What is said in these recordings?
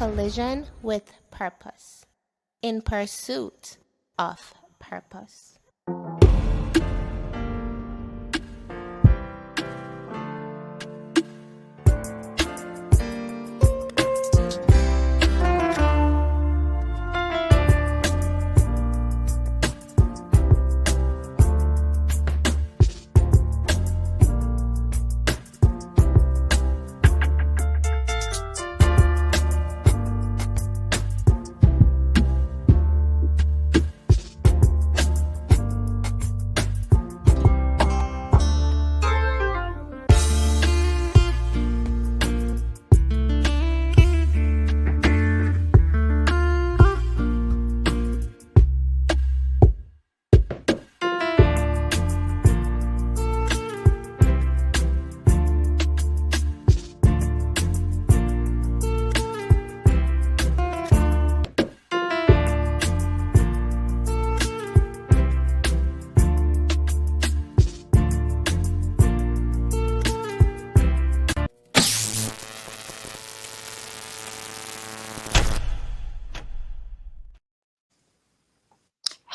collision with purpose, in pursuit of purpose.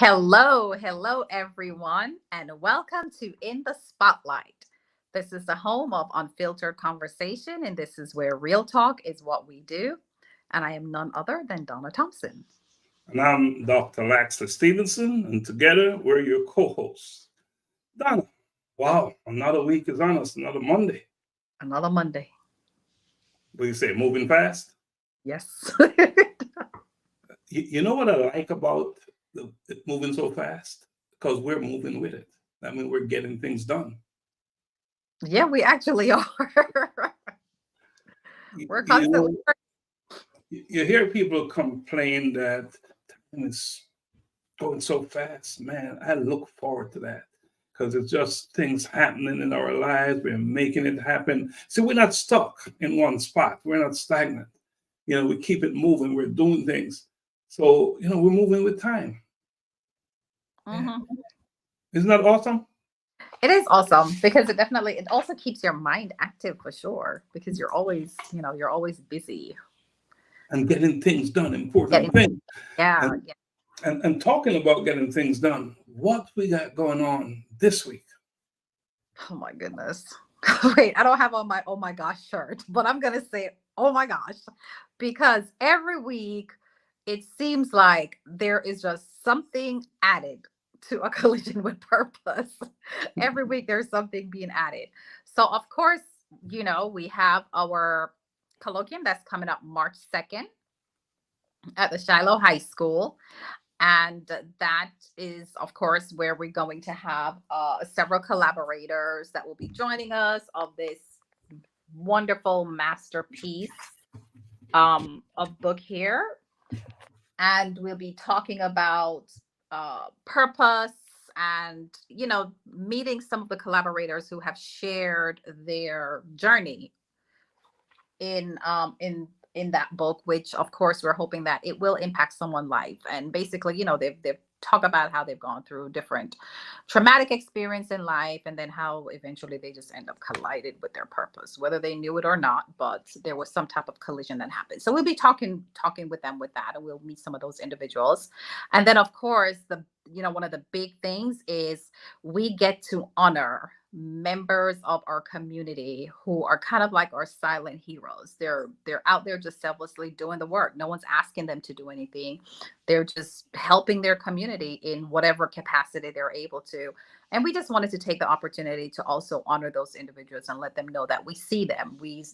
Hello, everyone, and welcome to In the Spotlight. This is the home of unfiltered conversation, and this is where real talk is what we do. And I am none other than Donna Thompson. And I'm Dr. Laxley Stephenson, and together we're your co-hosts. Donna, wow, another week is on us, another Monday. Another Monday. What do you say, moving fast? Yes. You know what I like about it moving so fast? Because we're moving with it. I mean, we're getting things done. Yeah, we actually are. We're constantly. You hear people complain that time is going so fast. Man, I look forward to that because it's just things happening in our lives. We're making it happen. So we're not stuck in one spot. We're not stagnant. We keep it moving. We're doing things. So, we're moving with time. Mm-hmm. Isn't that awesome? It is awesome because it also keeps your mind active for sure, because you're always busy. And getting things done, important things. Yeah. And talking about getting things done, what we got going on this week? Oh my goodness. Wait, I don't have on my oh my gosh shirt, but I'm going to say, oh my gosh, because every week it seems like there is just something added to a collision with purpose. Every week there's something being added. So of course, we have our colloquium that's coming up March 2nd at the Shiloh High School. And that is, of course, where we're going to have several collaborators that will be joining us of this wonderful masterpiece of book here. And we'll be talking about purpose and, meeting some of the collaborators who have shared their journey in that book, which of course we're hoping that it will impact someone's life. And basically, they've talked about how they've gone through different traumatic experience in life, and then how eventually they just end up collided with their purpose, whether they knew it or not, but there was some type of collision that happened. So we'll be talking with them with that, and we'll meet some of those individuals. And then of course, one of the big things is we get to honor members of our community who are kind of like our silent heroes. They're out there just selflessly doing the work. No one's asking them to do anything. They're just helping their community in whatever capacity they're able to. And we just wanted to take the opportunity to also honor those individuals and let them know that we see them. We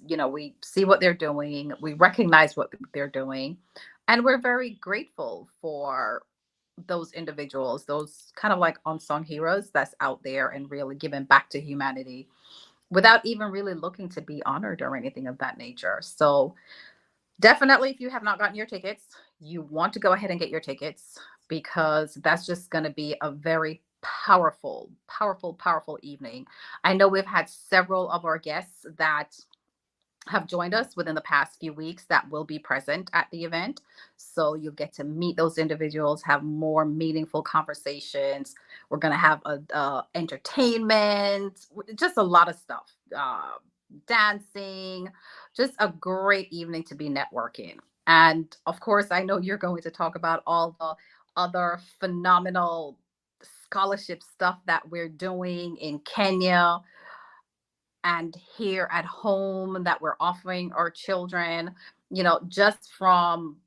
see what they're doing. We recognize what they're doing. And we're very grateful for those individuals, those kind of like unsung heroes that's out there and really giving back to humanity without even really looking to be honored or anything of that nature. So definitely, if you have not gotten your tickets, you want to go ahead and get your tickets, because that's just going to be a very powerful evening. I know we've had several of our guests that have joined us within the past few weeks that will be present at the event. So you'll get to meet those individuals, have more meaningful conversations. We're going to have entertainment, just a lot of stuff, dancing, just a great evening to be networking. And of course, I know you're going to talk about all the other phenomenal scholarship stuff that we're doing in Kenya and here at home that we're offering our children, just from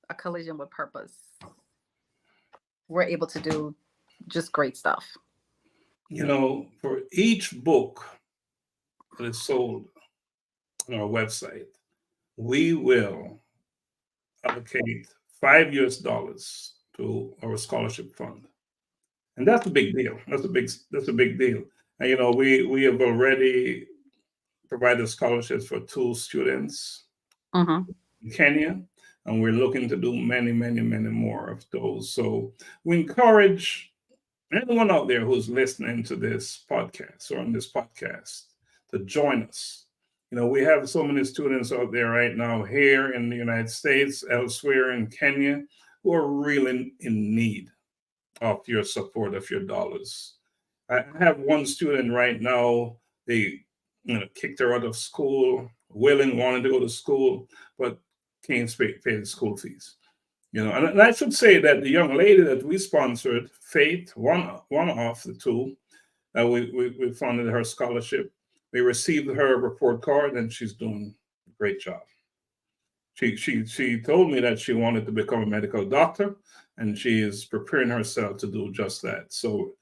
a collision with purpose. We're able to do just great stuff. For each book that is sold on our website, we will allocate $5 to our scholarship fund. And that's a big deal. That's a big deal. And we have already provided scholarships for 2 students in Kenya, and we're looking to do many, many, many more of those. So we encourage anyone out there who's listening to this podcast or on this podcast to join us. We have so many students out there right now here in the United States, elsewhere in Kenya, who are really in need of your support, of your dollars. I have one student right now, they kicked her out of school, wanted to go to school, but can't pay the school fees. And I should say that the young lady that we sponsored, Faith, one of the 2, we funded her scholarship. We received her report card, and she's doing a great job. She told me that she wanted to become a medical doctor, and she is preparing herself to do just that. So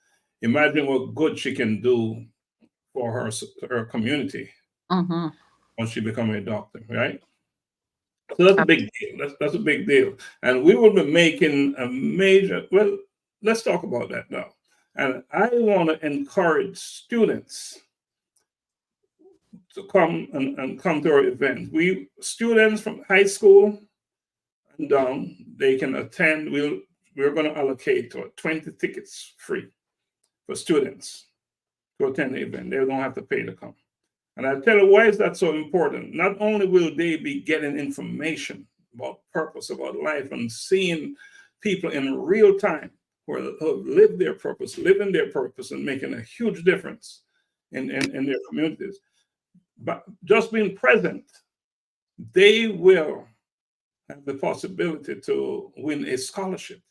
imagine what good she can do for her community once she becomes a doctor, right? So that's a big deal. That's a big deal. And we will be making a major, well, let's talk about that now. And I want to encourage students to come and come to our event. Students from high school and down, they can attend. We're going to allocate 20 tickets free for students to attend the event. They don't have to pay to come. And I'll tell you why is that so important. Not only will they be getting information about purpose, about life, and seeing people in real time who live their purpose, living their purpose, and making a huge difference in their communities. But just being present, they will have the possibility to win a scholarship,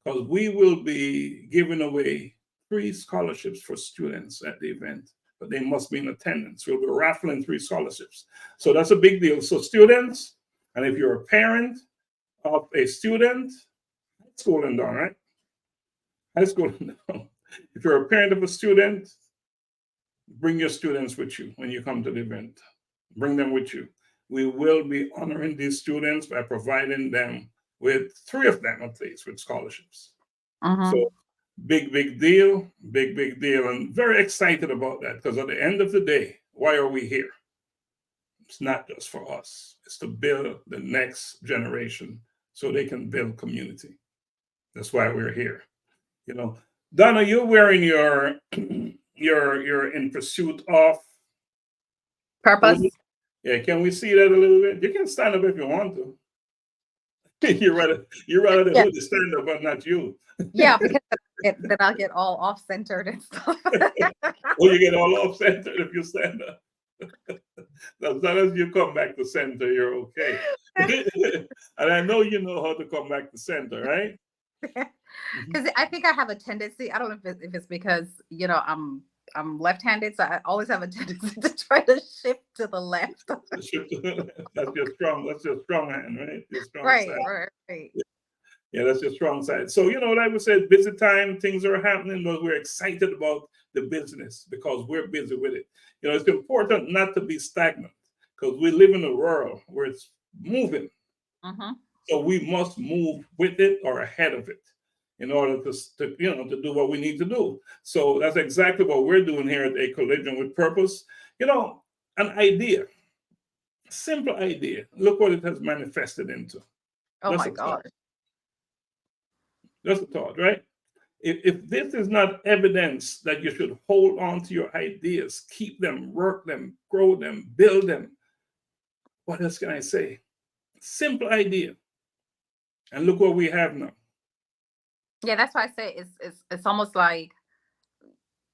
because we will be giving away 3 scholarships for students at the event, but they must be in attendance. We'll be raffling 3 scholarships. So that's a big deal. So students, and if you're a parent of a student, high school and down, right? High school and down. If you're a parent of a student, bring your students with you when you come to the event. Bring them with you. We will be honoring these students by providing them with 3 of them, at least, with scholarships. So big deal, big deal. And very excited about that, because at the end of the day, why are we here? It's not just for us. It's to build the next generation so they can build community. That's why we're here. Donna, you're wearing your you're in pursuit of purpose. Yeah, can we see that a little bit? You can stand up if you want to. You're rather than who to stand up, but not you. Yeah, because then I'll get all off centered and stuff. Well, you get all off centered if you stand up. As long as you come back to center, you're okay. And I know you know how to come back to center, right? Because I think I have a tendency. I don't know if it's because I'm left-handed, so I always have a tendency to try to shift to the left. That's your strong hand, right? Your strong right, side. right. Yeah, that's your strong side. So, like we said, busy time, things are happening, but we're excited about the business because we're busy with it. It's important not to be stagnant, because we live in a world where it's moving. So we must move with it or ahead of it in order to do what we need to do. So that's exactly what we're doing here at A Collision with Purpose. An idea, simple idea. Look what it has manifested into. Oh my God. Just a thought, right? If this is not evidence that you should hold on to your ideas, keep them, work them, grow them, build them, what else can I say? Simple idea. And look what we have now. Yeah, that's why I say it's almost like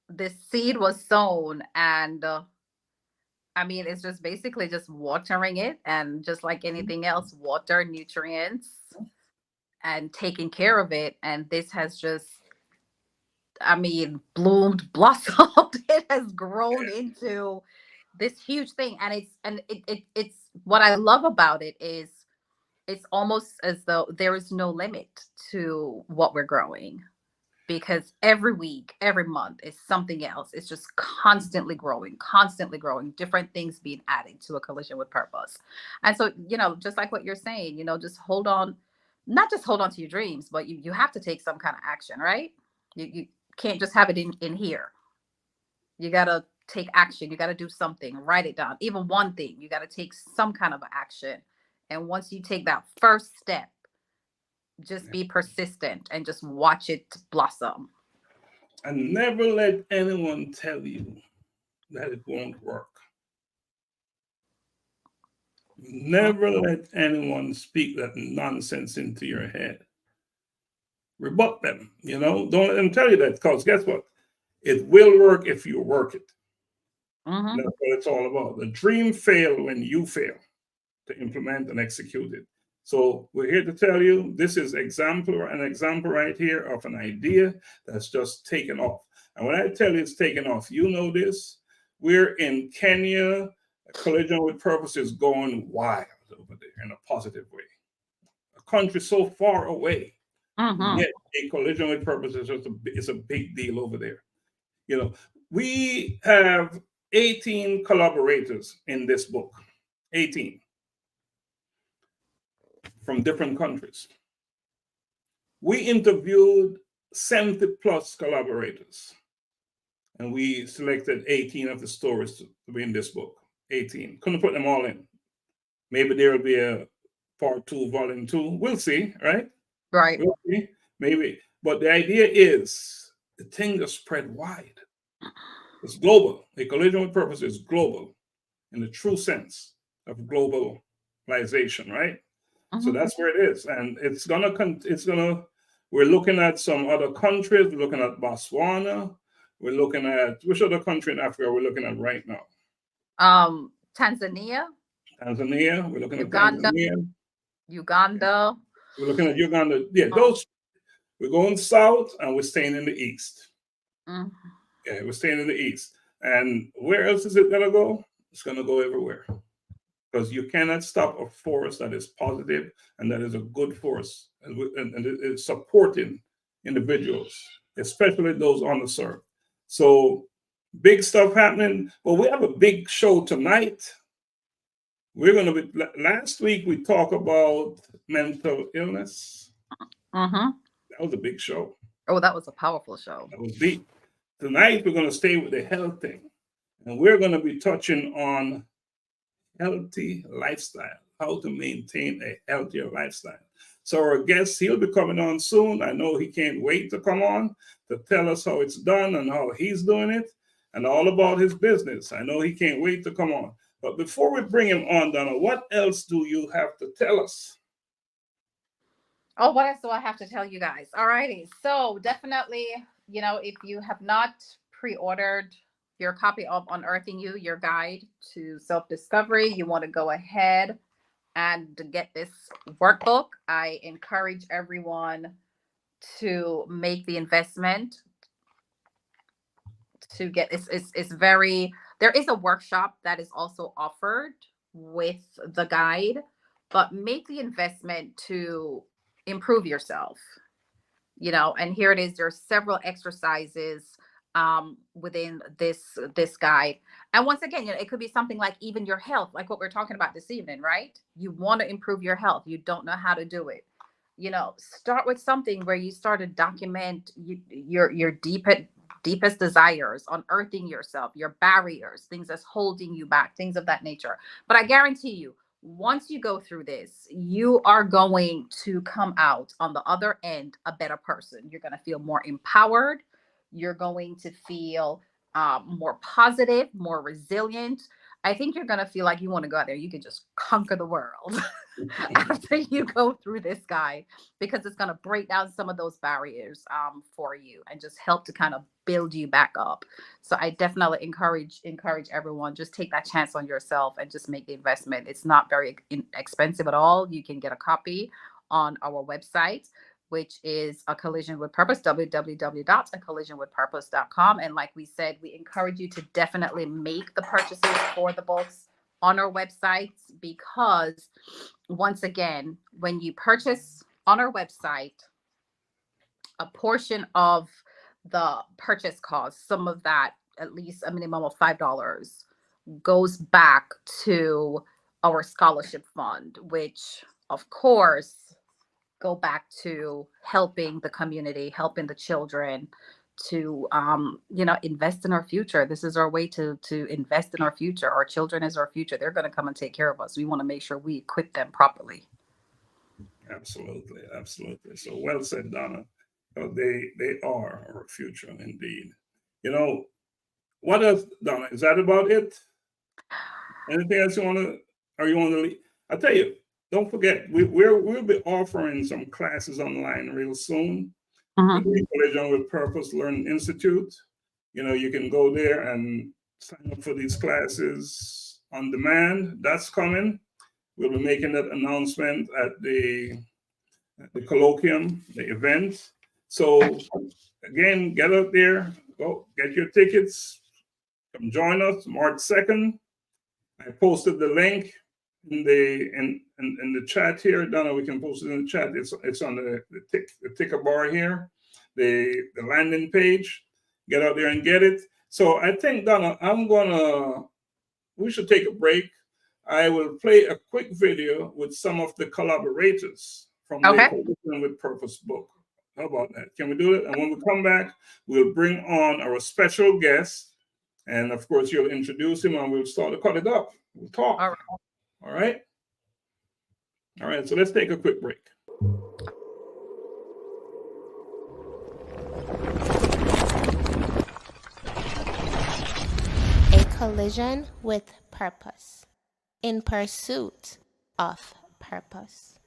this seed was sown, and I mean, it's just basically just watering it, and just like anything else, water, nutrients, and taking care of it. And this has just, I mean, bloomed, blossomed. It has grown into this huge thing. And it's what I love about it is it's almost as though there is no limit to what we're growing, because every week, every month is something else. It's just constantly growing, different things being added to a collision with purpose. And so, just like what you're saying, just hold on, not just hold on to your dreams, but you have to take some kind of action, right? You can't just have it in here. You got to take action. You got to do something, write it down. Even one thing, you got to take some kind of action. And once you take that first step, just be persistent and just watch it blossom. And never let anyone tell you that it won't work. Never let anyone speak that nonsense into your head. Rebut them, Don't let them tell you that, because guess what? It will work if you work it. Mm-hmm. That's what it's all about. The dream fails when you fail to implement and execute it. So we're here to tell you this is an example right here of an idea that's just taken off. And when I tell you it's taken off, this. We're in Kenya. Collision with Purpose is going wild over there in a positive way. A country so far away, yet a Collision with Purpose is it's a big deal over there. We have 18 collaborators in this book, 18 from different countries. We interviewed 70 plus collaborators, and we selected 18 of the stories to be in this book. 18. Couldn't put them all in. Maybe there will be a part 2, volume 2. We'll see, right? Right. We'll see. Maybe. But the idea is the thing just spread wide. It's global. A Collision with Purpose is global in the true sense of globalization, right? So that's where it is. And we're looking at some other countries. We're looking at Botswana. We're looking at, which other country in Africa we're looking at right now? Tanzania. We're looking Uganda, at Tanzania. Uganda. We're looking at Uganda. Yeah, those. We're going south and we're staying in the east. Yeah, we're staying in the east. And where else is it going to go? It's going to go everywhere. Because you cannot stop a force that is positive and that is a good force, and it's supporting individuals, especially those underserved. So big stuff happening. But we have a big show tonight. We're going to be, last week we talked about mental illness. That was a big show. Oh, that was a powerful show. That was deep. Tonight we're going to stay with the health thing. And we're going to be touching on healthy lifestyle, how to maintain a healthier lifestyle. So our guest, he'll be coming on soon. I know he can't wait to come on to tell us how it's done and how he's doing it and all about his business. I know he can't wait to come on. But before we bring him on, Donna, what else do you have to tell us? Oh, what else do I have to tell you guys? All righty. So definitely, if you have not pre-ordered your copy of Unearthing You, your guide to self-discovery, you want to go ahead and get this workbook. I encourage everyone to make the investment to get it's very, there is a workshop that is also offered with the guide, but make the investment to improve yourself, and here it is. There's several exercises within this guide. And once again, it could be something like even your health, like what we're talking about this evening, right? You want to improve your health. You don't know how to do it. Start with something where you start to document your deepest desires, unearthing yourself, your barriers, things that's holding you back, things of that nature. But I guarantee you, once you go through this, you are going to come out on the other end a better person. You're going to feel more empowered. You're going to feel more positive, more resilient. I think you're going to feel like you want to go out there. You can just conquer the world after you go through this guide, because it's going to break down some of those barriers for you and just help to kind of build you back up. So I definitely encourage everyone, just take that chance on yourself and just make the investment. It's not very expensive at all. You can get a copy on our website, which is A Collision with Purpose, www.acollisionwithpurpose.com. And like we said, we encourage you to definitely make the purchases for the books on our website, because once again, when you purchase on our website, a portion of the purchase cost, some of that, at least a minimum of $5, goes back to our scholarship fund, which of course go back to helping the community, helping the children to invest in our future. This is our way to invest in our future. Our children is our future. They're going to come and take care of us. We want to make sure we equip them properly. Absolutely. So well said, Donna. They are our future indeed. What else, Donna? Is that about it? Anything else you want to leave? I tell you, don't forget, we'll be offering some classes online real soon. With the Collision with Purpose Learning Institute. You can go there and sign up for these classes on demand. That's coming. We'll be making that announcement at the colloquium, the event. So again, get out there, go get your tickets, come join us March 2nd. I posted the link in the chat here. Donna, we can post it in the chat. It's on the ticker bar here, the landing page. Get out there and get it. So I think, Donna, we should take a break. I will play a quick video with some of the collaborators from the Collision with Purpose book. How about that? Can we do it? And when we come back, we'll bring on our special guest. And of course, you'll introduce him and we'll start to cut it up. We'll talk. All right. So let's take a quick break. A collision with purpose, in pursuit of purpose.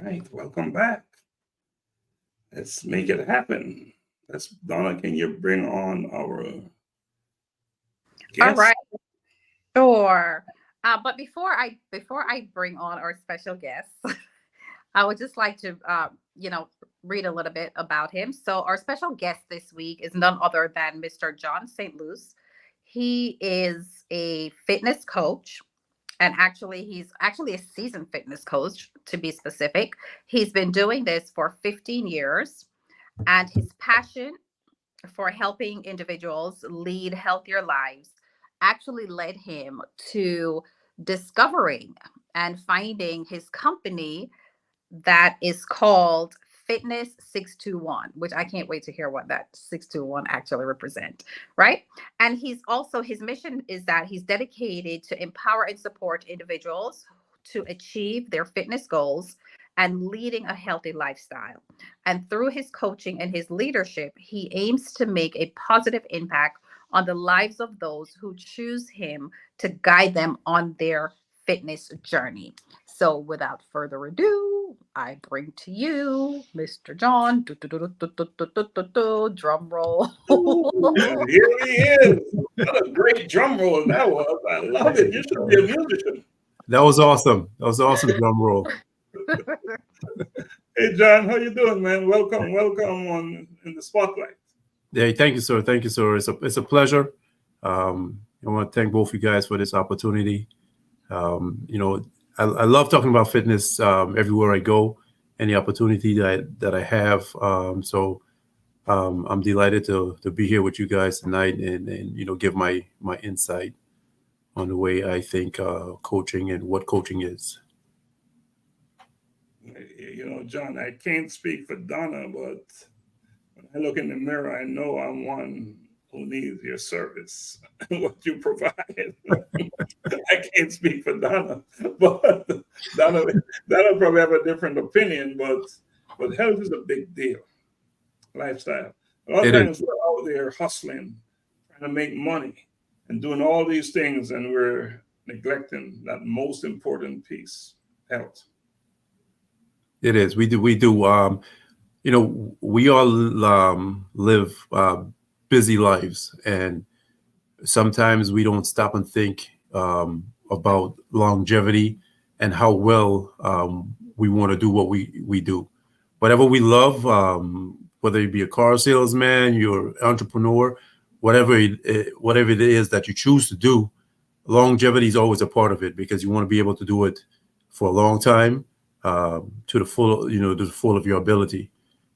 Right, welcome back. Let's make it happen. Donna, can you bring on our guest? All right, sure. But before I bring on our special guest, I would just like to read a little bit about him. So our special guest this week is none other than Mr. John St. Luce. He is a fitness coach. And he's actually a seasoned fitness coach, to be specific. He's been doing this for 15 years. And his passion for helping individuals lead healthier lives actually led him to discovering and finding his company that is called Fitness 621, which I can't wait to hear what that 621 actually represent, right? And his mission is that he's dedicated to empower and support individuals to achieve their fitness goals and leading a healthy lifestyle. And through his coaching and his leadership, he aims to make a positive impact on the lives of those who choose him to guide them on their fitness journey. So, without further ado, I bring to you Mr. John. Drum roll. And here he is. What a great drum roll that was. I love it. You should be a musician. That was awesome. That was awesome drum roll. Hey, John, how you doing, man? Welcome on in the spotlight. Yeah, thank you, sir. Thank you, sir. It's a pleasure. I want to thank both of you guys for this opportunity. I love talking about fitness everywhere I go, any opportunity that I have. So I'm delighted to be here with you guys tonight and give my insight on the way I think coaching and what coaching is. John, I can't speak for Donna, but when I look in the mirror, I know I'm one who needs your service, what you provide. I can't speak for Donna, but Donna probably have a different opinion, but health is a big deal. Lifestyle. A lot of times we're out there hustling, trying to make money and doing all these things, and we're neglecting that most important piece, health. It is. We do. We all live busy lives, and sometimes we don't stop and think about longevity and how well we want to do what we do. Whatever we love, whether you be a car salesman, you're an entrepreneur, whatever it is that you choose to do, longevity is always a part of it, because you want to be able to do it for a long time, to the full of your ability.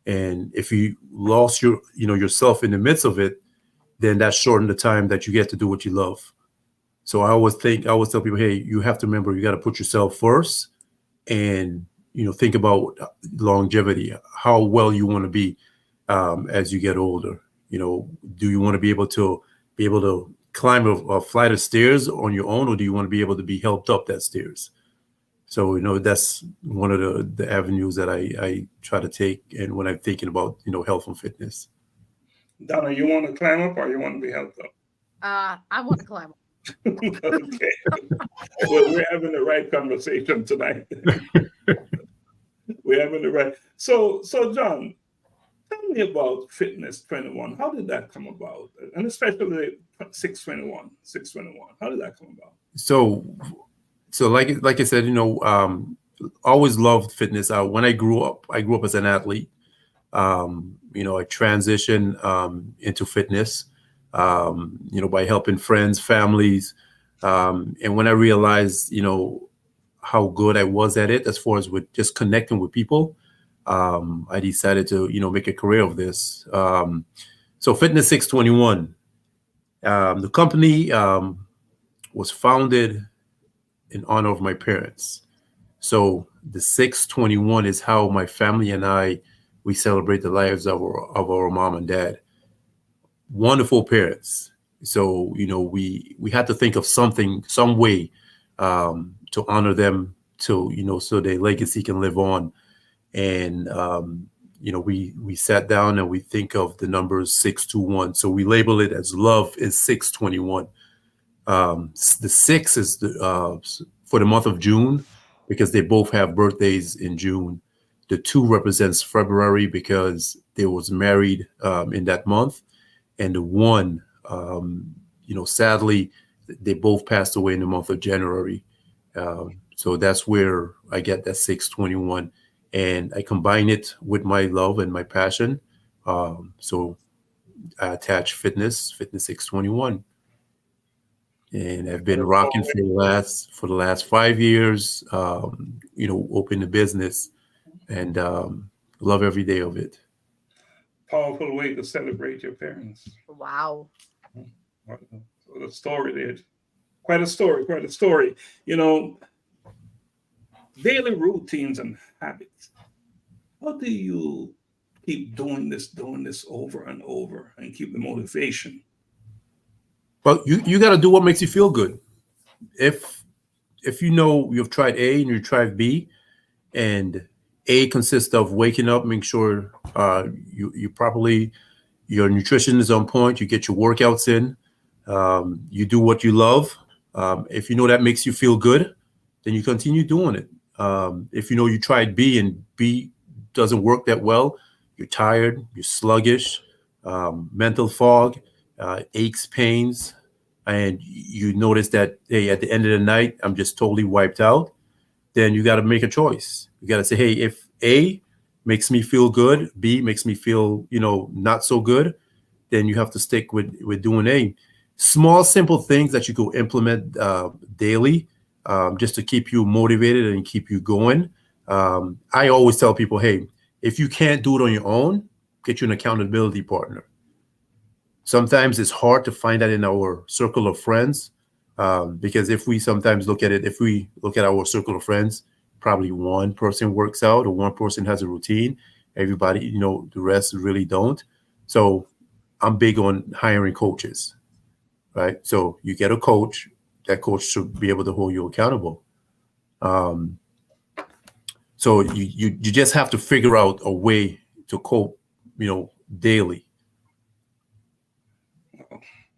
And if you lost yourself in the midst of it, then that shortened the time that you get to do what you love. So I always tell people, hey, you have to remember, you got to put yourself first, and think about longevity, how well you want to be as you get older. Do you want to be able to climb a flight of stairs on your own, or do you want to be able to be helped up that stairs? So that's one of the avenues that I try to take, and when I'm thinking about health and fitness. Donna, you want to climb up or you want to be helped up? I want to climb up. Okay. Well, we're having the right conversation tonight. We're having the right. So John, tell me about Fitness 21. How did that come about? And especially 621. How did that come about? So like I said, always loved fitness. When I grew up as an athlete. I transitioned into fitness, by helping friends, families. And when I realized, how good I was at it, as far as with just connecting with people, I decided to, make a career of this. So Fitness 621, the company was founded in honor of my parents. So the 621 is how my family and we celebrate the lives of our mom and dad. Wonderful parents. So, we had to think of some way to honor them, so their legacy can live on. And, we sat down and we think of the numbers 621. So we label it as love is 621. The 6 is for the month of June, because they both have birthdays in June. The 2 represents February, because they was married in that month. And the 1, sadly, they both passed away in the month of January. So that's where I get that 621. And I combine it with my love and my passion. So I attach fitness 621. And I've been rocking for the last 5 years, open the business, and love every day of it. Powerful way to celebrate your parents. Wow. So the story there, quite a story. Daily routines and habits. How do you keep doing this over and over and keep the motivation? Well, you got to do what makes you feel good. If you've tried A and you tried B, and A consists of waking up, make sure you properly, your nutrition is on point, you get your workouts in, you do what you love. If you know that makes you feel good, then you continue doing it. If you know you tried B and B doesn't work that well, you're tired, you're sluggish, mental fog, aches, pains, and you notice that, hey, at the end of the night, I'm just totally wiped out, then you got to make a choice. You got to say, hey, if A makes me feel good, B makes me feel, not so good, then you have to stick with doing A. Small, simple things that you go implement daily, just to keep you motivated and keep you going. I always tell people, hey, if you can't do it on your own, get you an accountability partner. Sometimes it's hard to find that in our circle of friends, because if we look at our circle of friends, probably one person works out or one person has a routine. Everybody, the rest really don't. So I'm big on hiring coaches, right? So you get a coach. That coach should be able to hold you accountable. So you just have to figure out a way to cope, daily.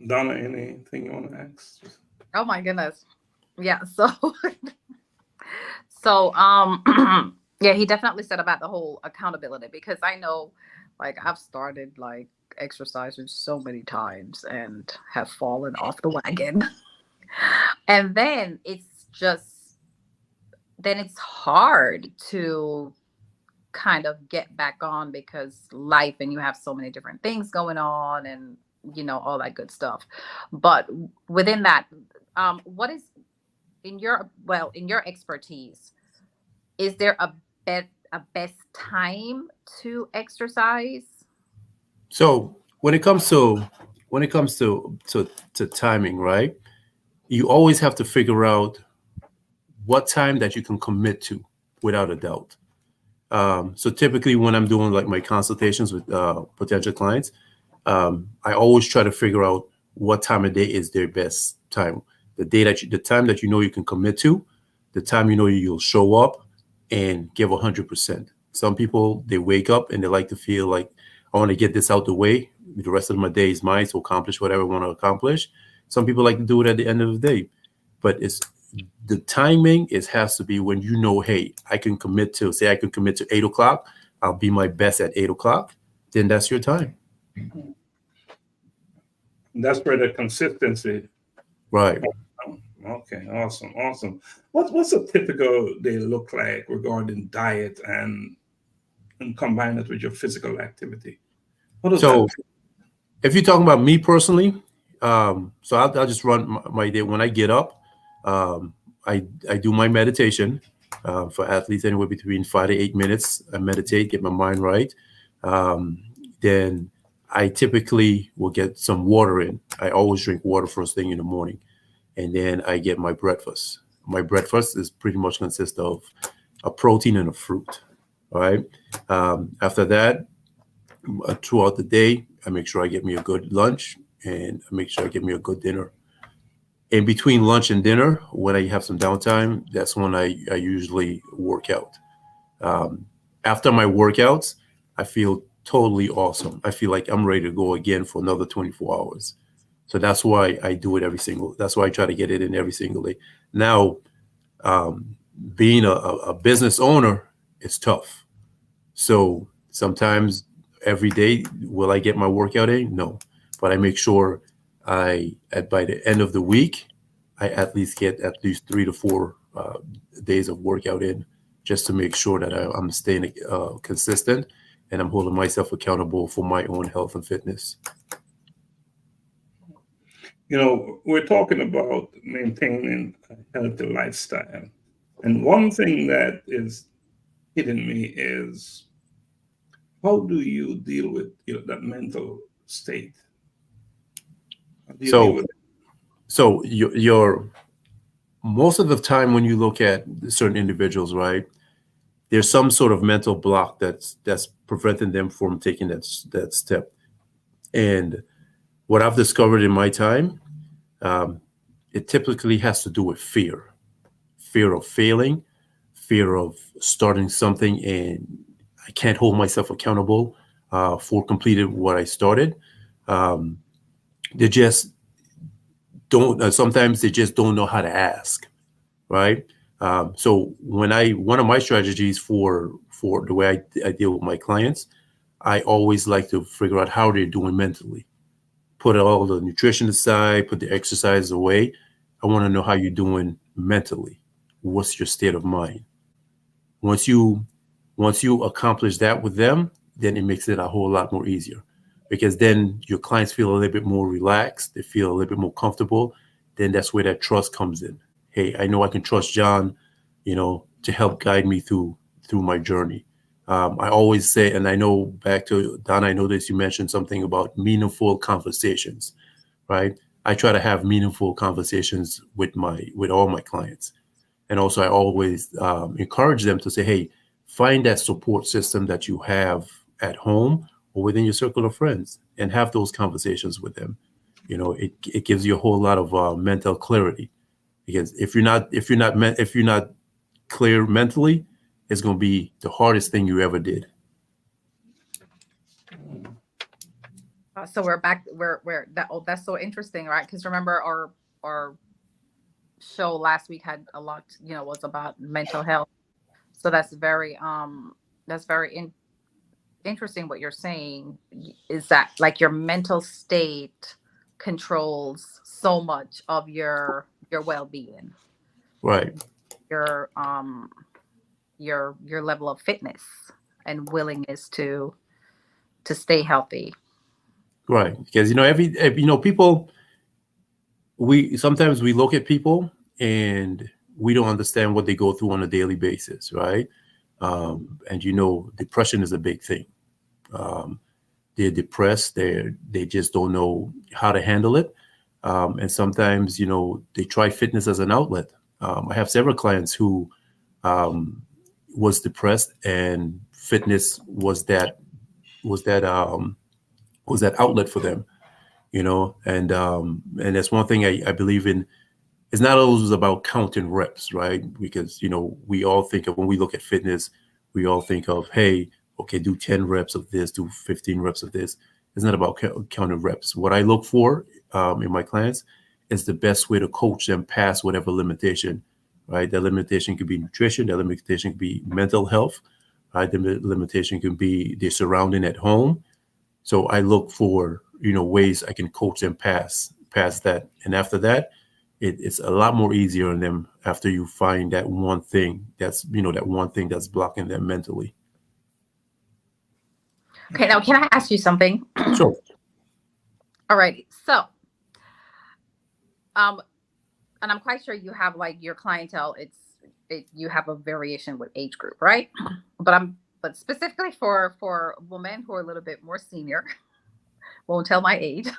Donna, anything you want to ask? Oh my goodness. Yeah. So, yeah, he definitely said about the whole accountability, because I know, like, I've started like exercising so many times and have fallen off the wagon. And then it's hard to kind of get back on, because life, and you have so many different things going on, and all that good stuff. But within that, what is in your expertise, is there a best time to exercise? So when it comes to timing, right? You always have to figure out what time that you can commit to without a doubt. So typically when I'm doing like my consultations with potential clients, I always try to figure out what time of day is their best time. The time that you can commit to, the time you'll show up and give 100%. Some people, they wake up and they like to feel like, I want to get this out the way. The rest of my day is mine to accomplish whatever I want to accomplish. Some people like to do it at the end of the day. But it's the timing, it has to be when hey, I can commit to 8 o'clock. I'll be my best at 8 o'clock. Then that's your time. That's where the consistency. Right. Okay, awesome. What's a typical day look like regarding diet and combine it with your physical activity? So if you're talking about me personally, so I'll just run my day. When I get up, I do my meditation. For athletes, anywhere between 5 to 8 minutes. I meditate, get my mind right. Then I typically will get some water in. I always drink water first thing in the morning. And then I get my breakfast. My breakfast is pretty much consists of a protein and a fruit. All right. After that, throughout the day, I make sure I get me a good lunch and I make sure I get me a good dinner. In between lunch and dinner, when I have some downtime, that's when I usually work out. After my workouts, I feel totally awesome. I feel like I'm ready to go again for another 24 hours. So that's why I do it that's why I try to get it in every single day. Now, being a business owner, it's tough. So sometimes every day, will I get my workout in? No, but I make sure by the end of the week, I at least get at least 3 to 4 days of workout in, just to make sure that I'm staying consistent and I'm holding myself accountable for my own health and fitness. We're talking about maintaining a healthy lifestyle. And one thing that is hitting me is, how do you deal with that mental state? So you're most of the time when you look at certain individuals, right, there's some sort of mental block that's preventing them from taking that step. And what I've discovered in my time, it typically has to do with fear of failing, fear of starting something and I can't hold myself accountable for completing what I started. They just don't. Sometimes they just don't know how to ask, right? So one of my strategies for the way I deal with my clients, I always like to figure out how they're doing mentally. Put all the nutrition aside, put the exercise away. I want to know how you're doing mentally. What's your state of mind? Once you accomplish that with them, then it makes it a whole lot more easier, because then your clients feel a little bit more relaxed. They feel a little bit more comfortable. Then that's where that trust comes in. Hey, I know I can trust John, to help guide me through my journey. I always say, and I know back to Donna, I know that you mentioned something about meaningful conversations, right? I try to have meaningful conversations with all my clients. And also I always encourage them to say, hey, find that support system that you have at home or within your circle of friends and have those conversations with them. It gives you a whole lot of mental clarity, because if you're not clear mentally, it's going to be the hardest thing you ever did. So we're back. We're that. Oh, that's so interesting, right? Because remember our show last week had a lot. Was about mental health. So that's very interesting. What you're saying is that like your mental state controls so much of your well-being, Right? your level of fitness and willingness to stay healthy. Right, because people. Sometimes we look at people and we don't understand what they go through on a daily basis, right? And depression is a big thing. They're depressed. They just don't know how to handle it. And sometimes, they try fitness as an outlet. I have several clients who was depressed, and fitness was that outlet for them. And that's one thing I believe in. It's not always about counting reps, right? Because we all think of, when we look at fitness, we all think of, hey, okay, do 10 reps of this, do 15 reps of this. It's not about counting reps. What I look for in my clients is the best way to coach them past whatever limitation, right? That limitation could be nutrition, that limitation could be mental health, right? The limitation can be their surrounding at home. So I look for, ways I can coach them past that. And after that, it's a lot more easier on them after you find that one thing that's blocking them mentally. Okay, now can I ask you something? Sure. All right. So, and I'm quite sure you have like your clientele. You have a variation with age group, right? But specifically for women who are a little bit more senior, won't tell my age.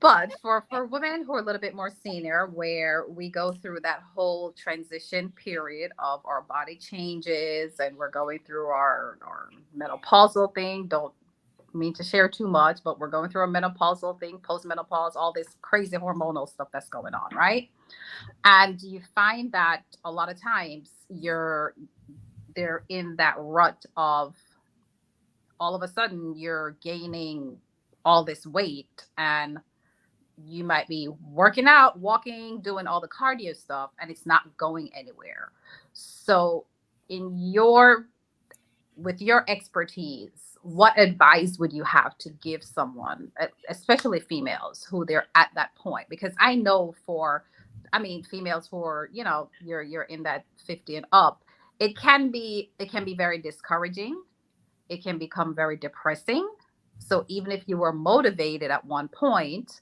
But for women who are a little bit more senior, where we go through that whole transition period of our body changes and we're going through our menopausal thing. Don't mean to share too much, but we're going through a menopausal thing, postmenopause, all this crazy hormonal stuff that's going on, right? And you find that a lot of times they're in that rut of all of a sudden you're gaining all this weight, and you might be working out, walking, doing all the cardio stuff, and it's not going anywhere. So with your expertise, what advice would you have to give someone, especially females who they're at that point? Because I know females who are, you're in that 50 and up, it can be very discouraging. It can become very depressing. So even if you were motivated at one point,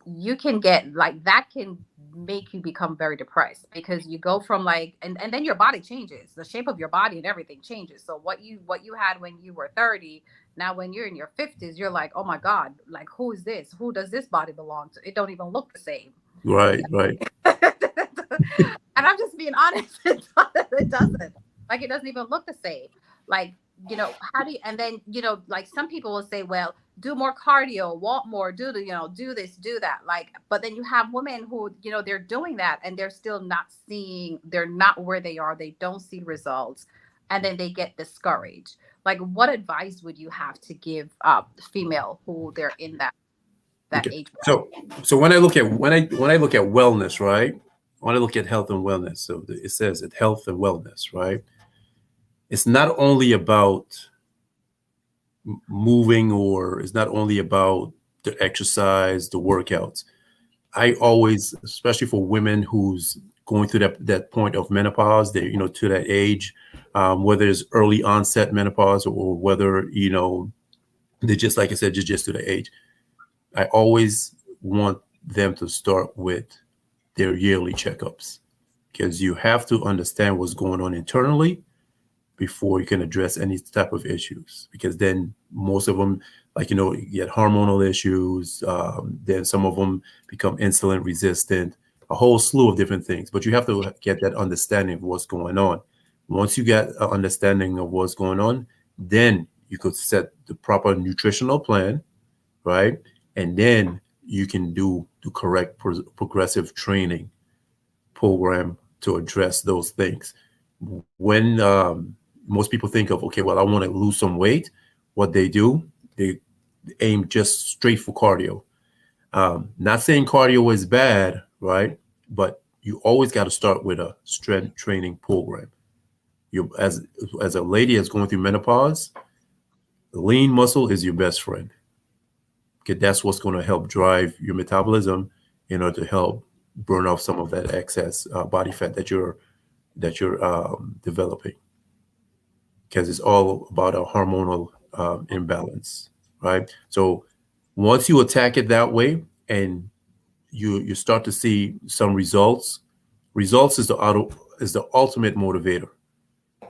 you can get like that can make you become very depressed, because you go from like, and then your body changes, the shape of your body and everything changes. So what you had when you were 30, now when you're in your 50s, you're like, oh my God, like who is this? Who does this body belong to? It don't even look the same. Right. And I'm just being honest. It doesn't. Like, it doesn't even look the same. Like, how do you, and then, like some people will say, well, do more cardio, walk more, do the, do this, do that. Like, but then you have women who, they're doing that and they're still not seeing, they're not where they are. They don't see results. And then they get discouraged. Like, what advice would you have to give female who they're in that Okay. age? So when I look at wellness, right? When I look at health and wellness, so it says that health and wellness, right? It's not only about moving, or it's not only about the exercise, the workouts. I always, especially for women who's going through that point of menopause, they, to that age, whether it's early onset menopause or whether, they just, like I said, just to the age. I always want them to start with their yearly checkups, because you have to understand what's going on internally before you can address any type of issues. Because then most of them, like, you get hormonal issues, then some of them become insulin resistant, a whole slew of different things. But you have to get that understanding of what's going on. Once you get an understanding of what's going on, then you could set the proper nutritional plan, right? And then you can do the correct progressive training program to address those things. When most people think of, okay, well, I want to lose some weight, what they do, they aim just straight for cardio. Not saying cardio is bad, right? But you always got to start with a strength training program. You, as a lady that's going through menopause, lean muscle is your best friend. Okay, that's what's going to help drive your metabolism in order to help burn off some of that excess body fat that you're developing. Because it's all about a hormonal imbalance, right? So once you attack it that way and you start to see some results, is the ultimate motivator.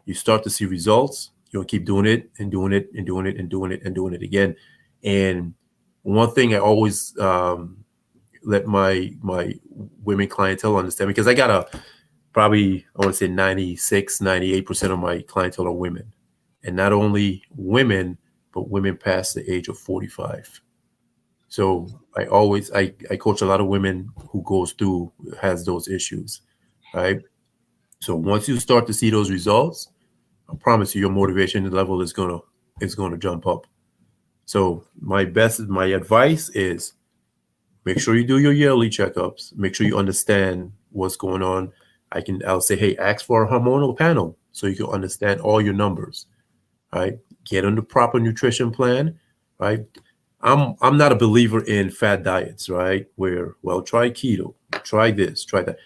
You start to see results, you'll keep doing it and doing it and doing it and doing it and doing it again. And one thing I always let my women clientele understand, because I got probably, I want to say 96, 98% of my clientele are women. And not only women, but women past the age of 45. So I coach a lot of women who has those issues, right? So once you start to see those results, I promise you your motivation level is gonna jump up. So my advice is, make sure you do your yearly checkups. Make sure you understand what's going on. I'll say, hey, ask for a hormonal panel so you can understand all your numbers, right? Get on the proper nutrition plan, right? I'm not a believer in fad diets, right? Where, well, try keto, try this, try that.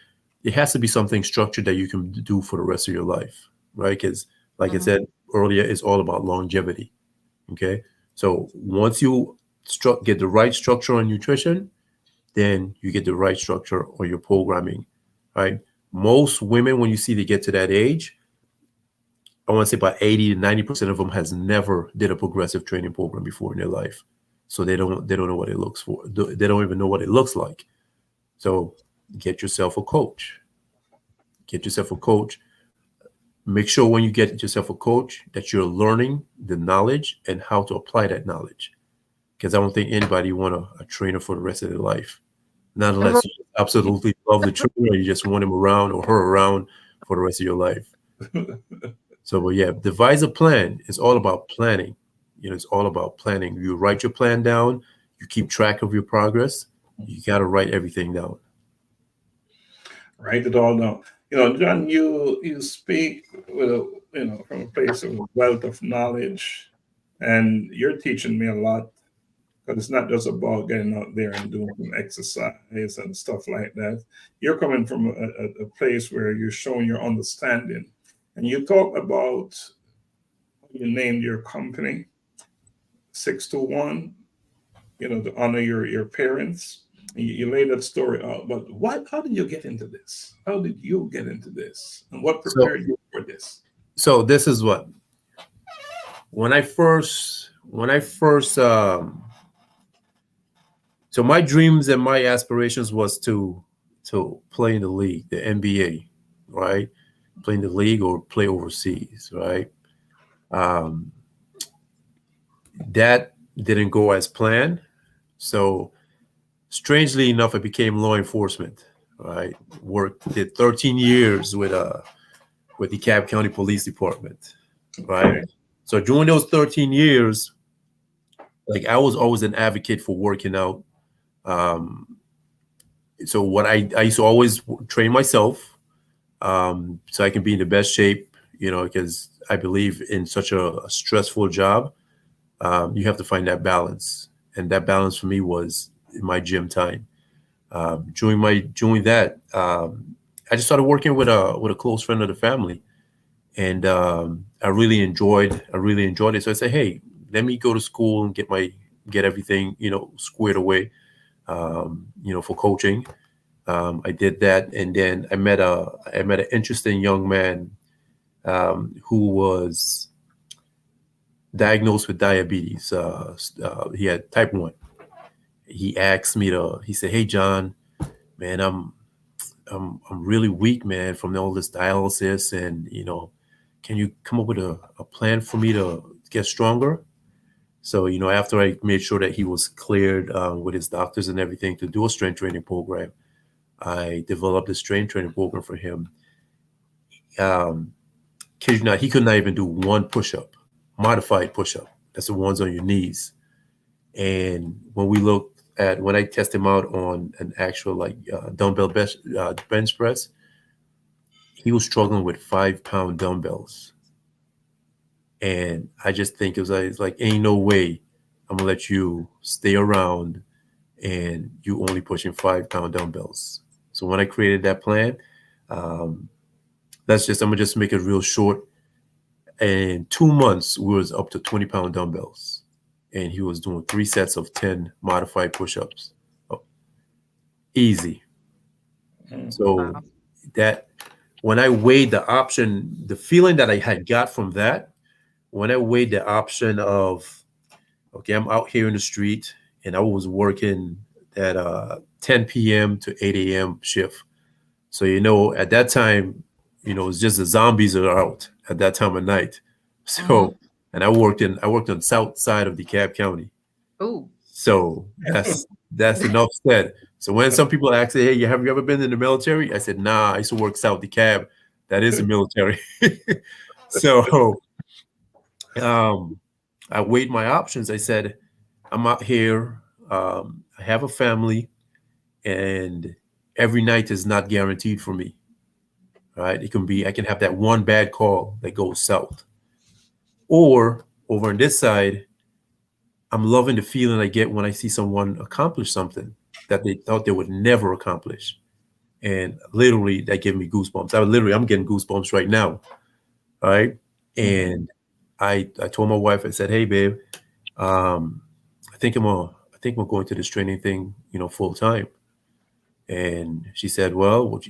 It has to be something structured that you can do for the rest of your life, right? Because, like I said earlier, it's all about longevity. Okay, so once you get the right structure on nutrition, then you get the right structure on your programming, right? Most women, when you see they get to that age, I want to say about 80 to 90% of them has never did a progressive training program before in their life. So they don't know what it looks for. They don't even know what it looks like. So get yourself a coach. Make sure when you get yourself a coach that you're learning the knowledge and how to apply that knowledge. Because I don't think anybody want a trainer for the rest of their life. Not unless you absolutely love the trainer or you just want him around or her around for the rest of your life. So, but yeah, devise a plan. It's all about planning. It's all about planning. You write your plan down. You keep track of your progress. You got to write everything down. Write it all down. John, you speak with from a place of wealth of knowledge, and you're teaching me a lot, because it's not just about getting out there and doing some exercise and stuff like that. You're coming from a place where you're showing your understanding, and you talk about, you named your company 621, to honor your parents. You lay that story out, but how did you get into this? How did you get into this? And what prepared you for this? So this is what, when I first, so my dreams and my aspirations was to play in the league, the NBA, right? Play in the league or play overseas, right? That didn't go as planned. So strangely enough, I became law enforcement. Right, did 13 years with the Cobb County Police Department. Right, Okay. so during those 13 years, like I was always an advocate for working out. So what I used to always train myself, so I can be in the best shape, because I believe in such a stressful job, you have to find that balance, and that balance for me was in my gym time. During that, I just started working with a close friend of the family, and I really enjoyed it. So I said, hey, let me go to school and get everything squared away, for coaching. I did that, and then I met an interesting young man who was diagnosed with diabetes. He had type 1. He asked me he said, hey, John, man, I'm really weak, man, from all this dialysis, and can you come up with a plan for me to get stronger? So after I made sure that he was cleared with his doctors and everything to do a strength training program, I developed a strength training program for him. Kid you not, he could not even do one push-up, modified push-up. That's the ones on your knees. And when I test him out on an actual dumbbell bench press, he was struggling with 5-pound dumbbells. And I just think it's like, ain't no way I'm gonna let you stay around and you only pushing 5-pound dumbbells. So when I created that plan, I'm gonna just make it real short. In 2 months, we was up to 20-pound dumbbells, and he was doing 3 sets of 10 modified push-ups. Oh, easy. So that when I weighed the option, the feeling that I had got from that, when I weighed the option of, okay, I'm out here in the street and I was working at 10 p.m. to 8 a.m. shift. So, at that time, it's just the zombies are out at that time of night. So, and I worked on south side of DeKalb County. Ooh. So that's enough said. So when some people ask, hey, have you ever been in the military? I said, nah, I used to work South DeKalb. That is the military. So I weighed my options. I said, I'm out here. I have a family, and every night is not guaranteed for me. Right? I can have that one bad call that goes south. Or over on this side, I'm loving the feeling I get when I see someone accomplish something that they thought they would never accomplish. And literally that gave me goosebumps. I'm getting goosebumps right now. All right. And I told my wife, I said, hey, babe, I think I'm going to this training thing, full time. And she said, well,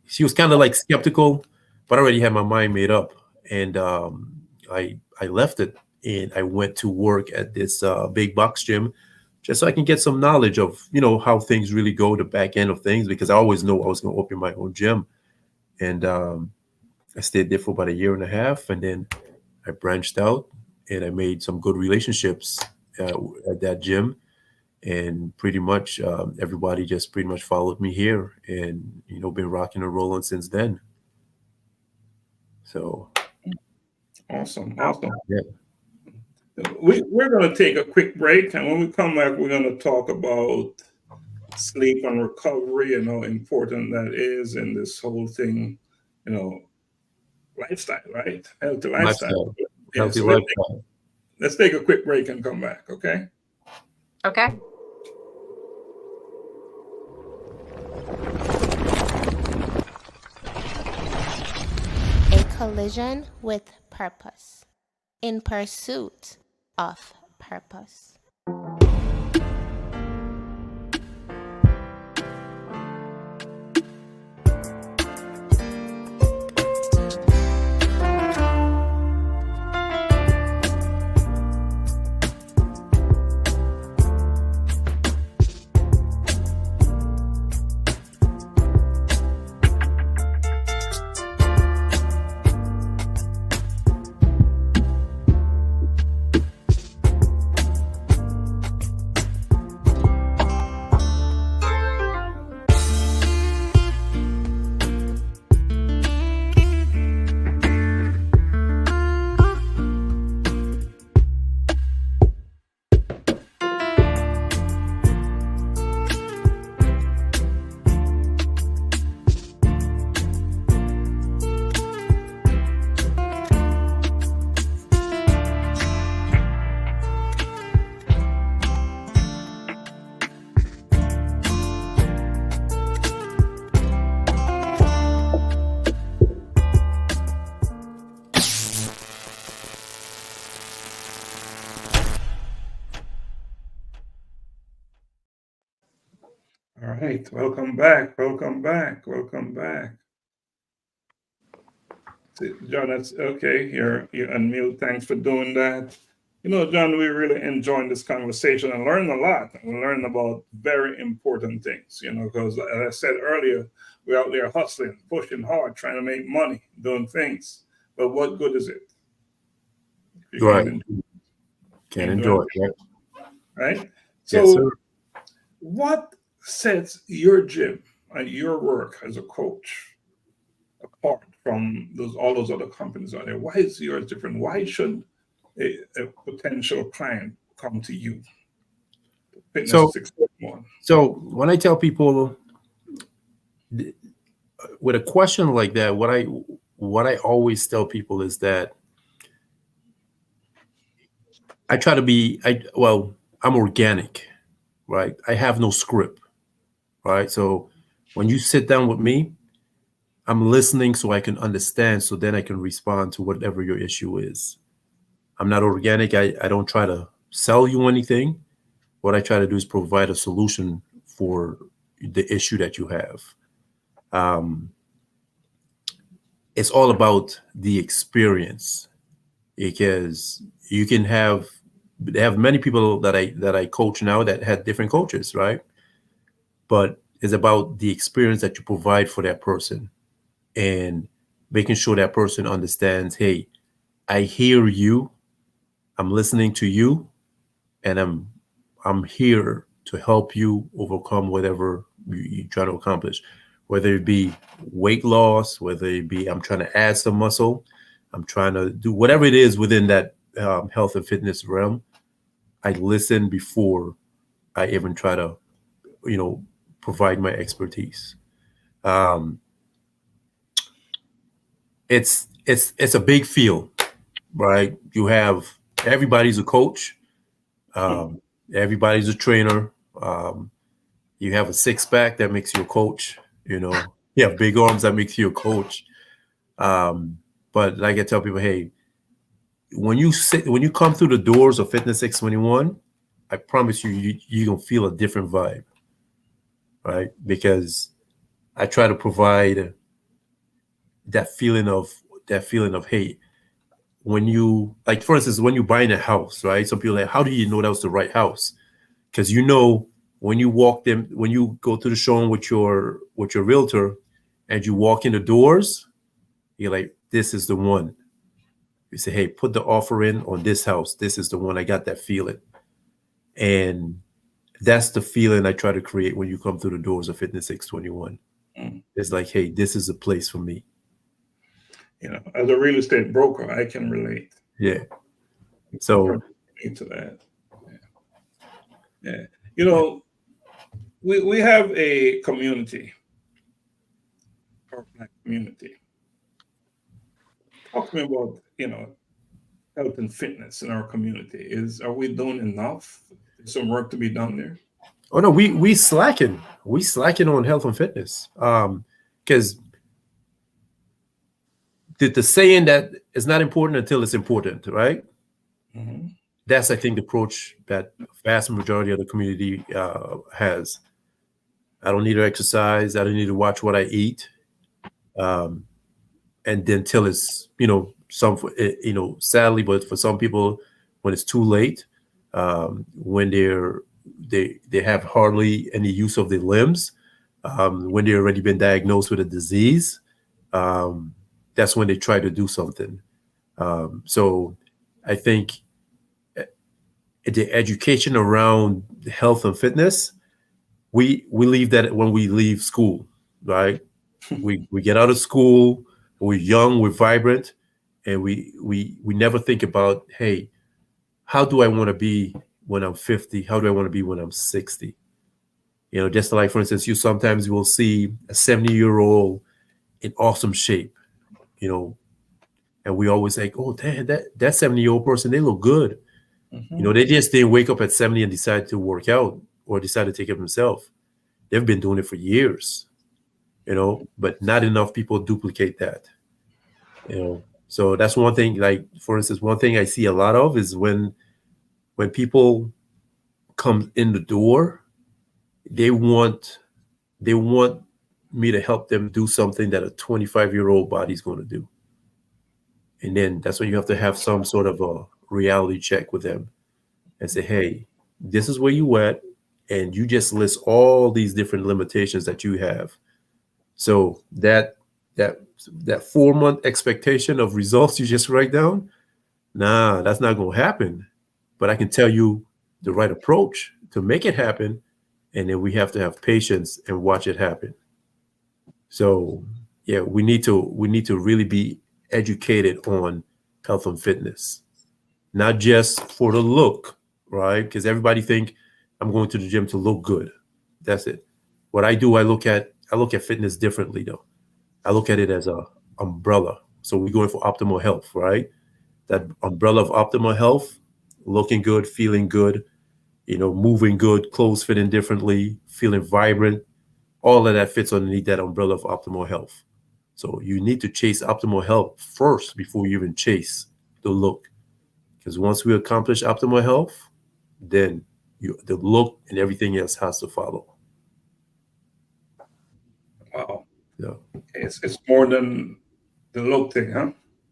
she was kind of like skeptical, but I already had my mind made up. And I left it, and I went to work at this big box gym just so I can get some knowledge of, how things really go, the back end of things, because I always know I was going to open my own gym. And I stayed there for about 1.5 years, and then I branched out and I made some good relationships at that gym. And pretty much everybody just pretty much followed me here, and, been rocking and rolling since then. So. Awesome. Yeah. We're going to take a quick break, and when we come back, we're going to talk about sleep and recovery and how important that is in this whole thing, lifestyle, right? Healthy lifestyle. Healthy lifestyle. Let's take a quick break and come back, okay? Okay. A collision with purpose. In pursuit of purpose. right. Welcome back. Welcome back. Welcome back. John, that's okay. You're unmute. Thanks for doing that. You know, John, we really enjoyed this conversation and learned a lot. We learned about very important things, you know, because as I said earlier, we're out there hustling, pushing hard, trying to make money, doing things. But what good is it? If you Right. can't Enjoy do it. right? Yes, So, sir. what sets your gym and your work as a coach apart from all those other companies out there? Why is yours different? Why should a potential client come to you? Fitness So, 611. so when I tell people with a question like that, what I always tell people is that I try to be I'm organic, right? I have no script, right? So when you sit down with me, I'm listening so I can understand, so then I can respond to whatever your issue is. I'm not organic. I don't try to sell you anything. What I try to do is provide a solution for the issue that you have. Um, it's all about the experience, because you can have many people that I coach now that had different coaches, right? But it's about the experience that you provide for that person and making sure that person understands, hey, I hear you, I'm listening to you, and I'm here to help you overcome whatever you try to accomplish, whether it be weight loss, whether it be I'm trying to add some muscle, I'm trying to do whatever it is within that health and fitness realm. I listen before I even try to, provide my expertise. Um, it's a big field, right? You have everybody's a coach, um, everybody's a trainer. You have a six pack that makes you a coach. You have big arms that makes you a coach. But like I tell people, hey, when you come through the doors of Fitness 621, I promise you're gonna feel a different vibe, right? Because I try to provide that feeling of hey, when you, like, for instance, when you're buying a house, right? Some people are like, how do you know that was the right house? Because when you go to the showroom with your realtor and you walk in the doors, you're like, this is the one. You say, hey, put the offer in on this house. This is the one. I got that feeling. And that's the feeling I try to create when you come through the doors of Fitness 621. Mm. It's like, hey, this is a place for me. As a real estate broker, I can relate. Yeah. So To that. Yeah. We have a community, our Black community. Talk to me about, health and fitness in our community. Are we doing enough? There's some work to be done there. Oh no, we slacking. We slacking on health and fitness. Because the saying that it's not important until it's important, right? Mm-hmm. That's, I think, the approach that vast majority of the community has. I don't need to exercise. I don't need to watch what I eat. And then till it's, sadly, but for some people, when it's too late, when they have hardly any use of their limbs, when they've already been diagnosed with a disease, that's when they try to do something. So I think the education around health and fitness, we leave that when we leave school, right? we get out of school, we're young, we're vibrant, and we never think about, hey, how do I want to be when I'm 50? How do I want to be when I'm 60? Just like, for instance, you will see a 70-year-old in awesome shape, and we always like, oh, damn, that 70-year-old person, they look good. Mm-hmm. They just didn't wake up at 70 and decide to work out or decide to take care of themselves. They've been doing it for years, but not enough people duplicate that, So that's one thing. Like, for instance, one thing I see a lot of is when people come in the door, they want they want me to help them do something that a 25-year-old body's going to do. And then that's when you have to have some sort of a reality check with them and say, hey, this is where you at, and you just list all these different limitations that you have. So that 4-month expectation of results you just write down, nah, that's not going to happen. But I can tell you the right approach to make it happen, and then we have to have patience and watch it happen. So yeah, we need to really be educated on health and fitness, not just for the look, right? Because everybody think I'm going to the gym to look good. That's it. What I do, I look at fitness differently though. I look at it as a umbrella. So we're going for optimal health, right? That umbrella of optimal health, looking good, feeling good, moving good, clothes fitting differently, feeling vibrant. All of that fits underneath that umbrella of optimal health. So you need to chase optimal health first before you even chase the look. Because once we accomplish optimal health, then the look and everything else has to follow. Wow. Yeah. It's more than the look thing, huh?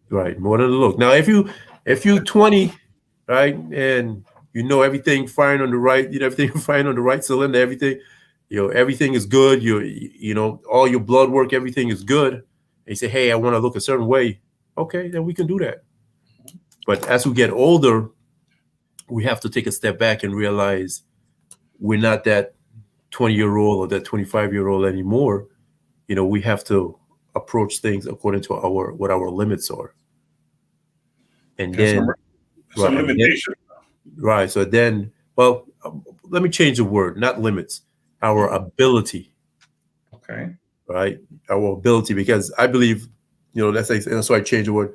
Right. More than the look. Now, if you 20, right, and everything firing on the right, everything firing on the right cylinder, everything, everything is good. All your blood work, everything is good. And you say, hey, I want to look a certain way. Okay, then we can do that. But as we get older, we have to take a step back and realize we're not that 20-year-old or that 25-year-old anymore. We have to approach things according to what our limits are. And then, some limitation. Right. So then, well, let me change the word, not limits, our ability. Okay. Right. Our ability, because I believe, that's why I changed the word.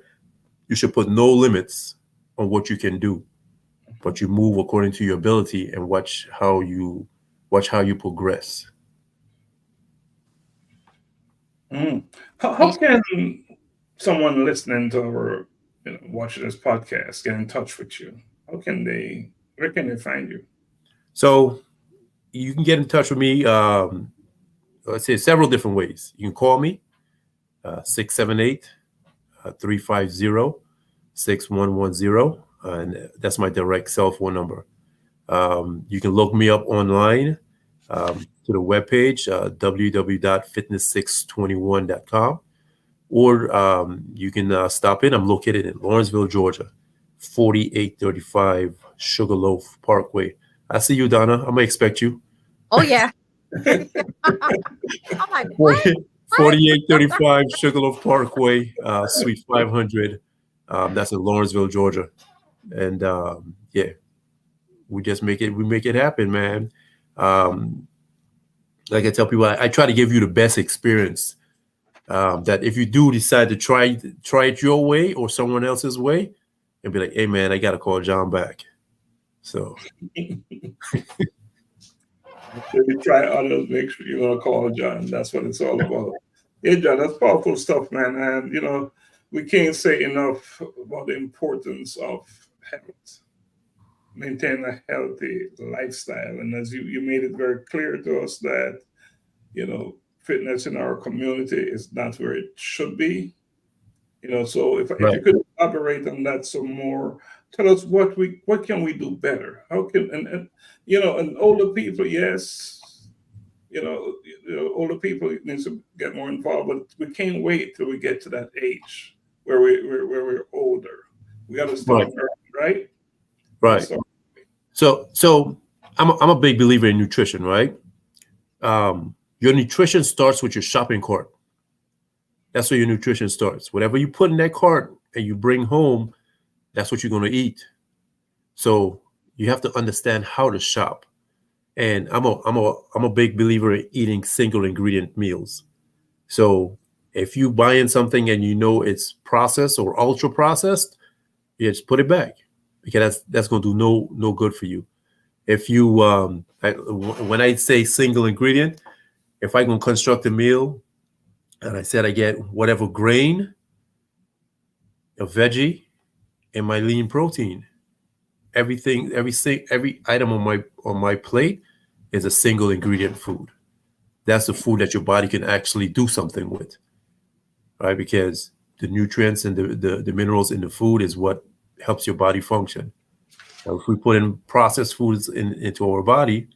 You should put no limits on what you can do, but you move according to your ability and watch how you progress. How can someone listening to or watching this podcast get in touch with you? Where can they find you? So you can get in touch with me. Let's say several different ways. You can call me 678-350-6110, and that's my direct cell phone number. You can look me up online to the webpage, www.fitness621.com, or you can stop in. I'm located in Lawrenceville, Georgia, 4835 Sugarloaf Parkway. I see you, Donna. I'm going to expect you. Oh, yeah. I'm like, what? 4835 Sugarloaf Parkway, Suite 500. That's in Lawrenceville, Georgia. And yeah, we make it happen, man. Like I tell people, I try to give you the best experience. That if you do decide to try it your way or someone else's way, and be like, hey man, I gotta call John back. So if you try others, make sure you're gonna call John. That's what it's all about. Yeah, John, that's powerful stuff, man. And we can't say enough about the importance of health. Maintain a healthy lifestyle. And as you made it very clear to us that, fitness in our community is not where it should be. So if you could elaborate on that some more, tell us what can we do better? How can and older people, yes, older people need to get more involved, but we can't wait till we get to that age where we're older. We got to start early, right? Right. So I'm a big believer in nutrition, right? Your nutrition starts with your shopping cart. That's where your nutrition starts. Whatever you put in that cart and you bring home, that's what you're going to eat. So you have to understand how to shop. And I'm a big believer in eating single ingredient meals. So if you buy in something and it's processed or ultra processed, you just put it back, because that's going to do no good for you. If you when I say single ingredient, if I can construct a meal and I said I get whatever grain, a veggie, and my lean protein, every item on my plate is a single ingredient food. that's the food that your body can actually do something with, right? Because the nutrients and the minerals in the food is what helps your body function. Now, if we put in processed foods into our body,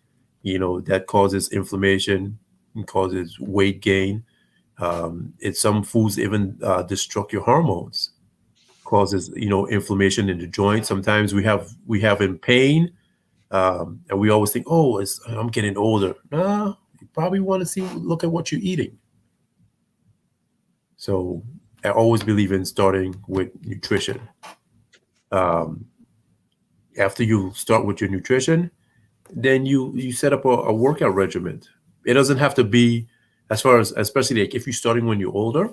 that causes inflammation and causes weight gain. Some foods even destruct your hormones, causes inflammation in the joint. Sometimes we have in pain, and we always think, oh, I'm getting older. No, you probably want to look at what you're eating. So I always believe in starting with nutrition. After you start with your nutrition, then you set up a workout regimen. It doesn't have to be, as far as, especially like if you're starting when you're older,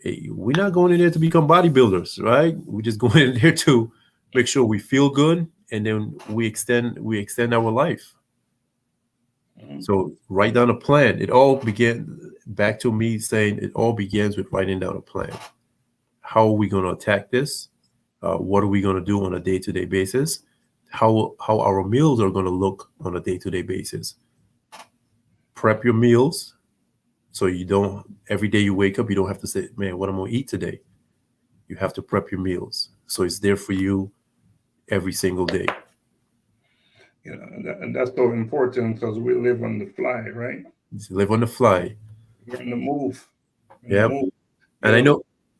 we're not going in there to become bodybuilders, right? We're just going in there to make sure we feel good, and then we extend our life. So write down a plan. It all began, back to me saying, it all begins with writing down a plan. How are we going to attack this? What are we going to do on a day-to-day basis? How our meals are going to look on a day-to-day basis. Prep your meals so you don't, every day you wake up, you don't have to say, man, what am I going to eat today? You have to prep your meals so it's there for you every single day. And that's so important because we live on the fly, right? You live on the fly. We're in the move. Yep. And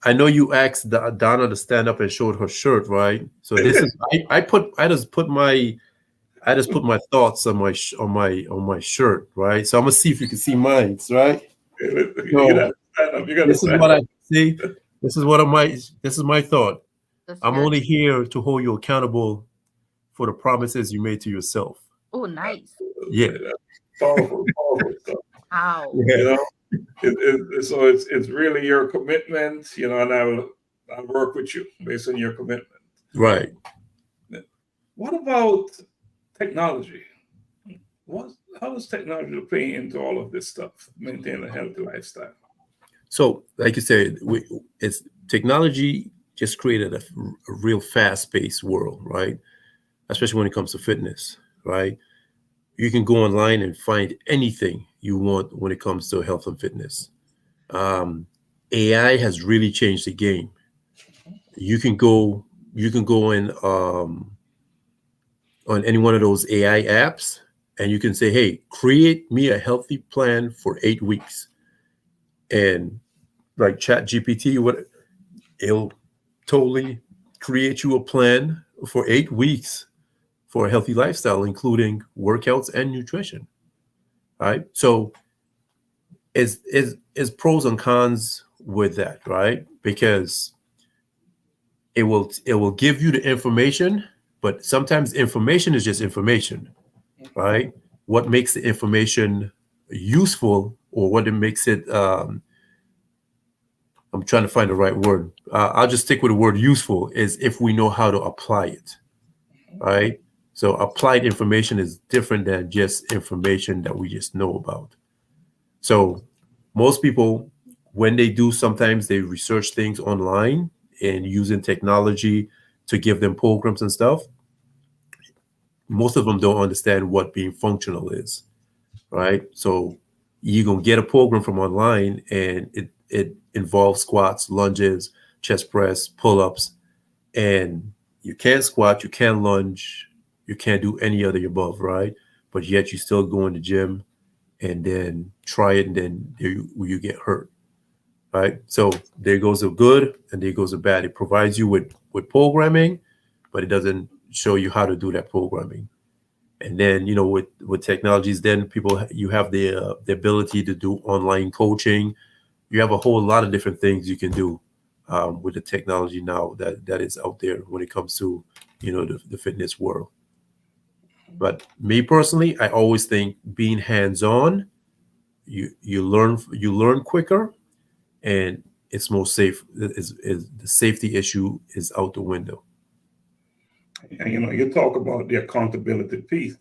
I know you asked Donna to stand up and showed her shirt, right? So this is I just put my thoughts on my shirt, right? So I'm gonna see if you can see mine, right? So, this is what I see. This is my thought. I'm only here to hold you accountable for the promises you made to yourself. Oh, nice. Yeah. Powerful stuff. Wow. Yeah. So it's really your commitment, and I'll work with you based on your commitment. Right. What about technology? How does technology play into all of this stuff, maintain a healthy lifestyle? So, like you said, it's technology just created a real fast-paced world, right? Especially when it comes to fitness, right? You can go online and find anything you want when it comes to health and fitness. AI has really changed the game. You can go in on any one of those AI apps, and you can say, hey, create me a healthy plan for 8 weeks. And like ChatGPT, it'll totally create you a plan for 8 weeks for a healthy lifestyle, including workouts and nutrition. Right? So is pros and cons with that, right? Because it will give you the information, but sometimes information is just information, right? What makes the information useful, or what it makes it I'm trying to find the right word. I'll just stick with the word useful, is if we know how to apply it, right? So applied information is different than just information that we just know about. So most people, when they do, sometimes they research things online and using technology to give them programs and stuff. Most of them don't understand what being functional is, right? So you're going to get a program from online, and it involves squats, lunges, chest press, pull-ups, and you can't squat, you can't lunge, you can't do any other above, right? But yet you still go in the gym and then try it, and then you get hurt, right? So there goes the good and there goes the bad. It provides you with programming, but it doesn't show you how to do that programming. And then, with technologies, then you have the ability to do online coaching. You have a whole lot of different things you can do with the technology now that is out there when it comes to, the fitness world. But me personally, I always think being hands-on, you learn quicker, and it's more safe. Is the safety issue is out the window. And you talk about the accountability piece,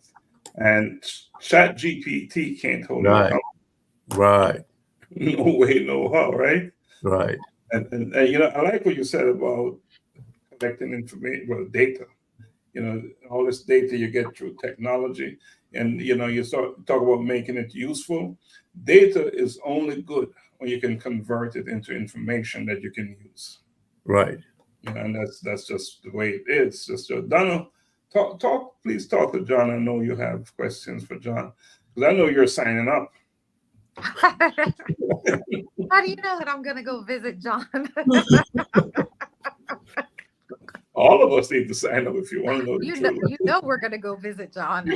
and ChatGPT can't hold you accountable. Right. No way, no how, right? Right. And I like what you said about collecting information, data. All this data you get through technology, and you talk about making it useful. data is only good when you can convert it into information that you can use. Right. And that's just the way it is. Sister Donna, please talk to John. I know you have questions for John, because I know you're signing up. How do you know that I'm going to go visit John? All of us need to sign up if you want to know the truth. You know we're going to go visit John,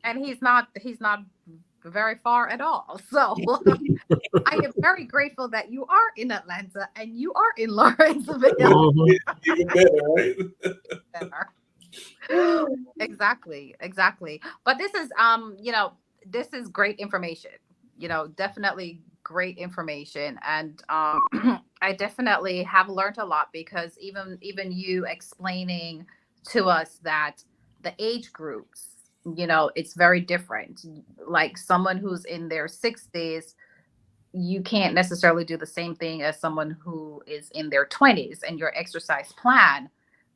and he's not very far at all. So I am very grateful that you are in Atlanta and you are in Lawrenceville. Even better, right? Better. Exactly. But this is this is great information. Definitely great information, and I definitely have learned a lot, because even you explaining to us that the age groups, it's very different. Like someone who's in their 60s, you can't necessarily do the same thing as someone who is in their 20s, and your exercise plan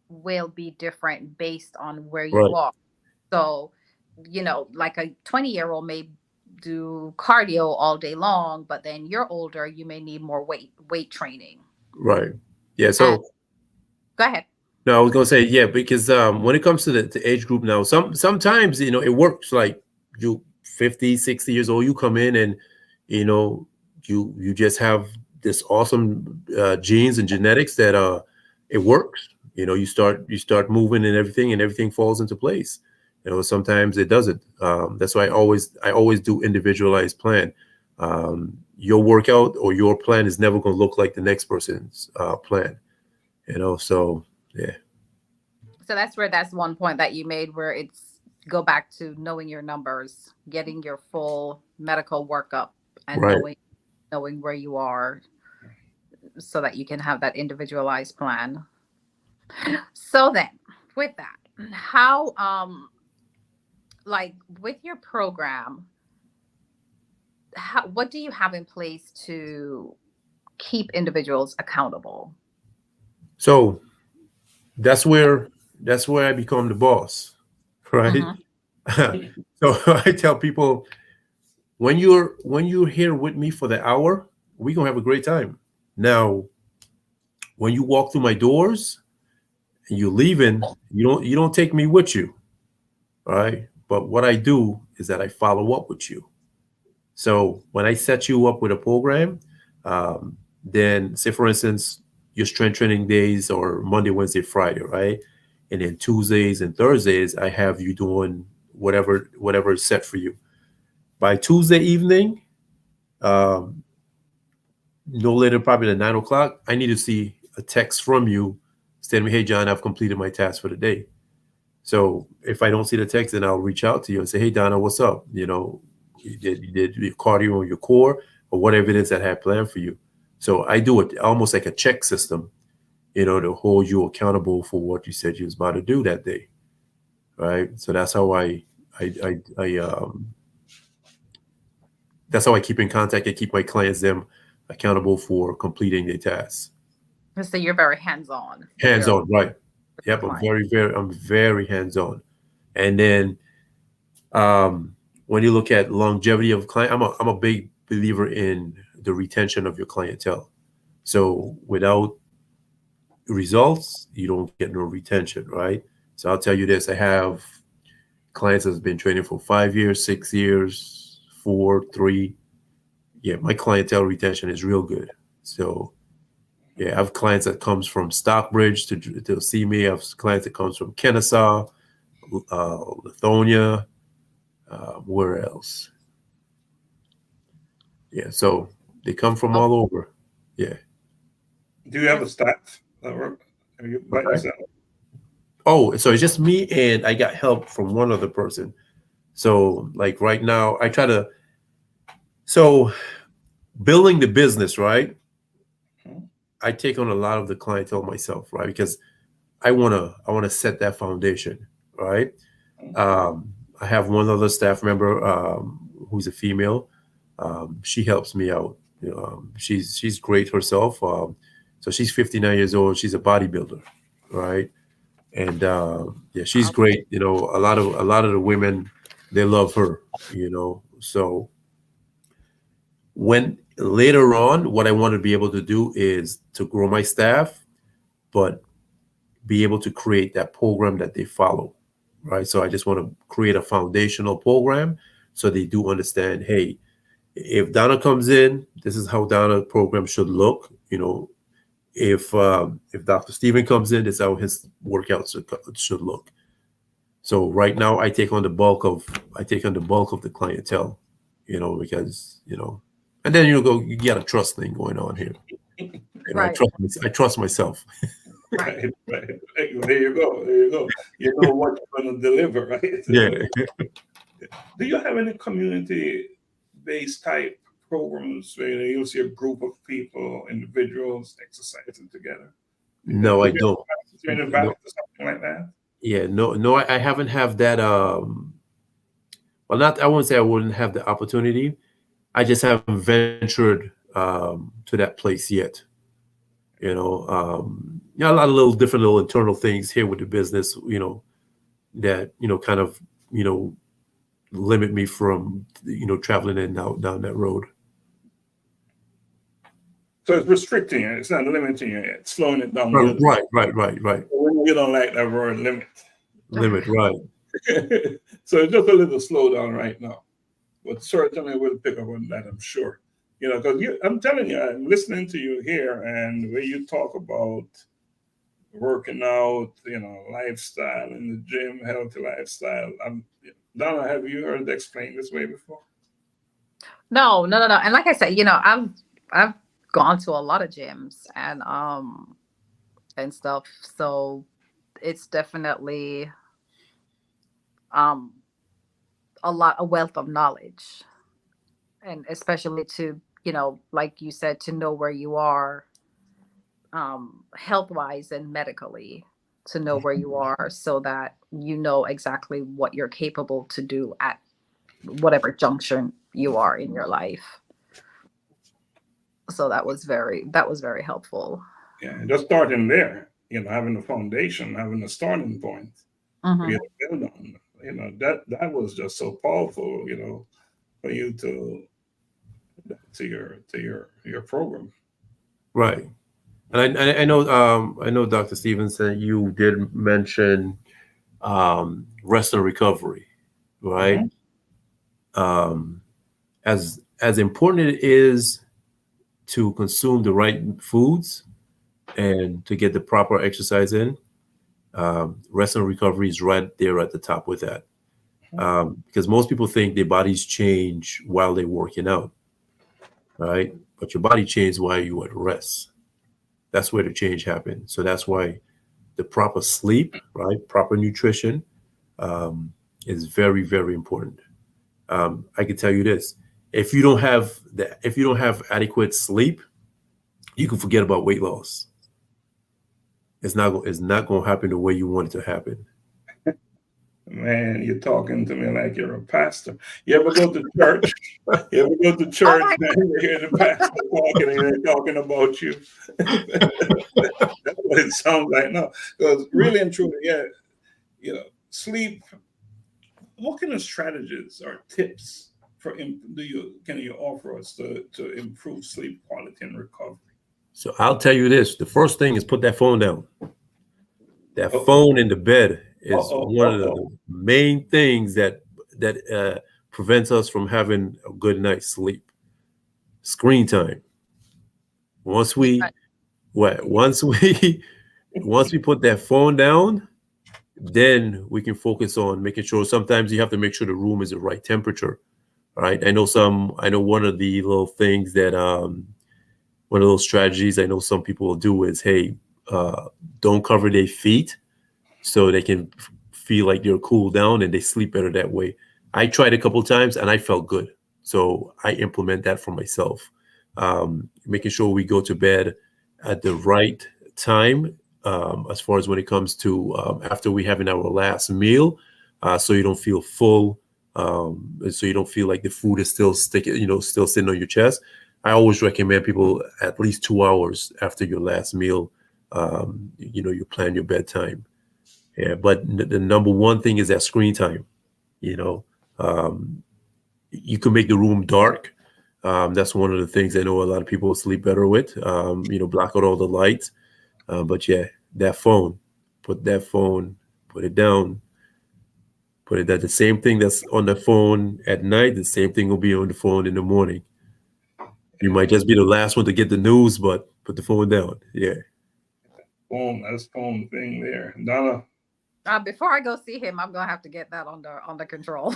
will be different based on where you are. So, like a 20-year-old may do cardio all day long, but then you're older, you may need more weight training. Right. Yeah. So go ahead. No, I was gonna say, yeah, because when it comes to the age group now, sometimes it works. Like you 50, 60 years old, you come in and you just have this awesome genes and genetics that it works. You start moving and everything falls into place. Sometimes it doesn't. That's why I always do individualized plan. Your workout or your plan is never going to look like the next person's plan. So yeah. So that's one point that you made, where it's go back to knowing your numbers, getting your full medical workup, and knowing where you are, so that you can have that individualized plan. So then, with that, how like with your program, what do you have in place to keep individuals accountable? So that's where I become the boss, right? Mm-hmm. So I tell people, when you're here with me for the hour, we're gonna have a great time. Now, when you walk through my doors and you're leaving, you don't take me with you, right? But what I do is that I follow up with you. So when I set you up with a program, then say, for instance, your strength training days are Monday, Wednesday, Friday, right? And then Tuesdays and Thursdays, I have you doing whatever is set for you. By Tuesday evening, no later probably than 9 o'clock, I need to see a text from you saying, "Hey, John, I've completed my task for the day." So if I don't see the text, then I'll reach out to you and say, "Hey, Donna, what's up? You did your cardio or your core or whatever it is that I had planned for you." So I do it almost like a check system, to hold you accountable for what you said you was about to do that day, right? So that's how that's how I keep in contact and keep my clients accountable for completing their tasks. So you're very hands-on. Hands-on, right? Yep, I'm very hands-on. And then when you look at longevity of client, I'm a big believer in the retention of your clientele. So without results, you don't get no retention, right? So I'll tell you this: I have clients that's been training for 5 years, 6 years, 4, 3. Yeah, my clientele retention is real good. So yeah, I have clients that comes from Stockbridge to see me. I have clients that comes from Kennesaw, Lithonia, where else? Yeah, so they come from all over. Yeah. Do you have a staff that work? Are you by yourself? Oh, so it's just me, and I got help from one other person. So like right now, I try to. So building the business, right? I take on a lot of the clientele myself, right? Because I wanna set that foundation, right? I have one other staff member who's a female. She helps me out. She's great herself. So she's 59 years old. She's a bodybuilder, right? And yeah, she's great. A lot of the women, they love her. So When later on, what I want to be able to do is to grow my staff, but be able to create that program that they follow, right? So I just want to create a foundational program so they do understand, hey, if Donna comes in, this is how Donna program should look. If Dr. Stephen comes in, this is how his workouts should look. So right now I take on the bulk of the clientele, because and then you get a trust thing going on here. Right. I trust myself. Right. There you go. You know what you're going to deliver, right? Yeah. Do you have any community-based type programs where you'll see a group of people, individuals exercising together? No, I don't. You're invited to something like that? Yeah, no, I haven't have that. Well, not. I wouldn't say I wouldn't have the opportunity. I just haven't ventured to that place yet. A lot of different little internal things here with the business. That kind of limit me from traveling in and out down that road. So it's restricting it. It's not limiting it. It's slowing it down. Right. You don't like that word limit. Limit, right. So it's just a little slowdown right now. But certainly we'll pick up on that, I'm sure. Because I'm telling you, I'm listening to you here, and where you talk about working out, lifestyle in the gym, healthy lifestyle. Donna, have you heard it explained this way before? No. And like I said, I've gone to a lot of gyms and stuff. So it's definitely a wealth of knowledge, and especially to, like you said, to know where you are health wise and medically, to know where you are so that you know exactly what you're capable to do at whatever junction you are in your life. So that was very helpful. Yeah, just starting there, having a foundation, having a starting point for you to build on. That was just so powerful, for you to your program. Right. And I know Dr. Stephenson, you did mention rest and recovery, right? As important it is to consume the right foods and to get the proper exercise in, rest and recovery is right there at the top with that. Because most people think their bodies change while they're working out, right? But your body changes while you're at rest. That's where the change happens. So that's why the proper sleep, right? Proper nutrition is very, very important. I can tell you this: if you don't have adequate sleep, you can forget about weight loss. It's not going to happen the way you want it to happen. Man, you're talking to me like you're a pastor. You ever go to church? Man, you hear the pastor talking and they're talking about you. That's what it sounds like now. Because really and truly, sleep. What kind of strategies or tips can you offer us to improve sleep quality and recovery? So I'll tell you this: the first thing is put that phone down. That phone in the bed is one of the main things that prevents us from having a good night's sleep. Screen time. Once we put that phone down, then we can focus on making sure. Sometimes you have to make sure the room is the right temperature. Right? I know one of the little things that one of those strategies I know some people will do is, hey, don't cover their feet so they can feel like they're cooled down and they sleep better that way. I tried a couple times and I felt good. So I implement that for myself. Making sure we go to bed at the right time, as far as when it comes to after we having our last meal, so you don't feel full, so you don't feel like the food is still sticking, still sitting on your chest. I always recommend people at least 2 hours after your last meal, you plan your bedtime. Yeah, but the number one thing is that screen time. You can make the room dark, That's one of the things I know a lot of people sleep better with. Block out all the lights. But yeah, that phone, put it down, put it that the same thing that's on the phone at night, the same thing will be on the phone in the morning. You might just be the last one to get the news, but put the phone down. Yeah. That's phone thing there. Donna. Before I go see him, I'm gonna have to get that under control.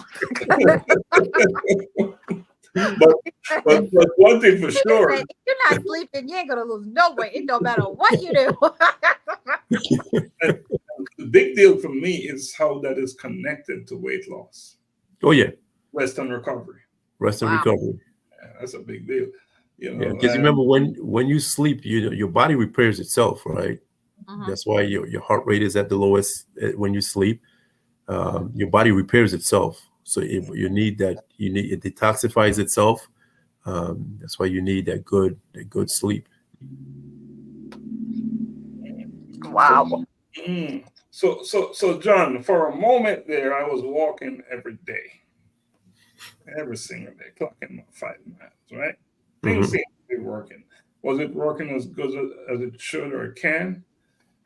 but one thing for sure, if you're not sleeping, you ain't gonna lose no weight. It don't matter what you do. The big deal for me is how that is connected to weight loss. Oh yeah. Rest and recovery. Recovery. Yeah, that's a big deal. Because remember when you sleep, your body repairs itself, right? Mm-hmm. That's why your heart rate is at the lowest when you sleep. Your body repairs itself, so you need that. It detoxifies itself. That's why you need that good sleep. Wow. So John, for a moment there, I was walking every day, every single day, clocking 5 miles. Right? Things seem to be working. Was it working as good as it should or it can?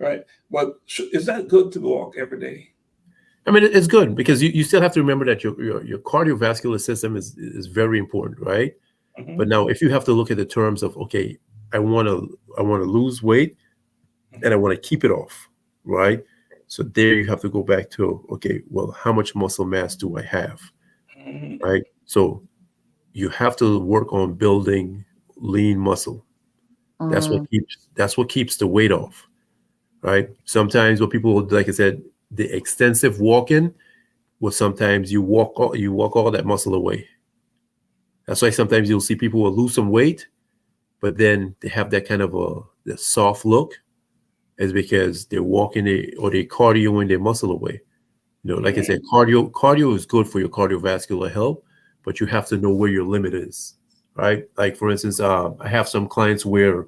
Right? But is that good to walk every day? I mean, it's good because you still have to remember that your cardiovascular system is very important, right? Mm-hmm. But now, if you have to look at the terms of, okay, I want to lose weight, and I want to keep it off, right? So there you have to go back to, okay, well, how much muscle mass do I have, right? So you have to work on building lean muscle. That's what keeps the weight off. Right. Sometimes what people, like I said, the extensive walking, well, sometimes you walk all that muscle away. That's why sometimes you'll see people will lose some weight, but then they have that kind of the soft look, is because they're walking or they're cardioing their muscle away. Like I said, cardio is good for your cardiovascular health, but you have to know where your limit is. Right. Like, for instance, I have some clients where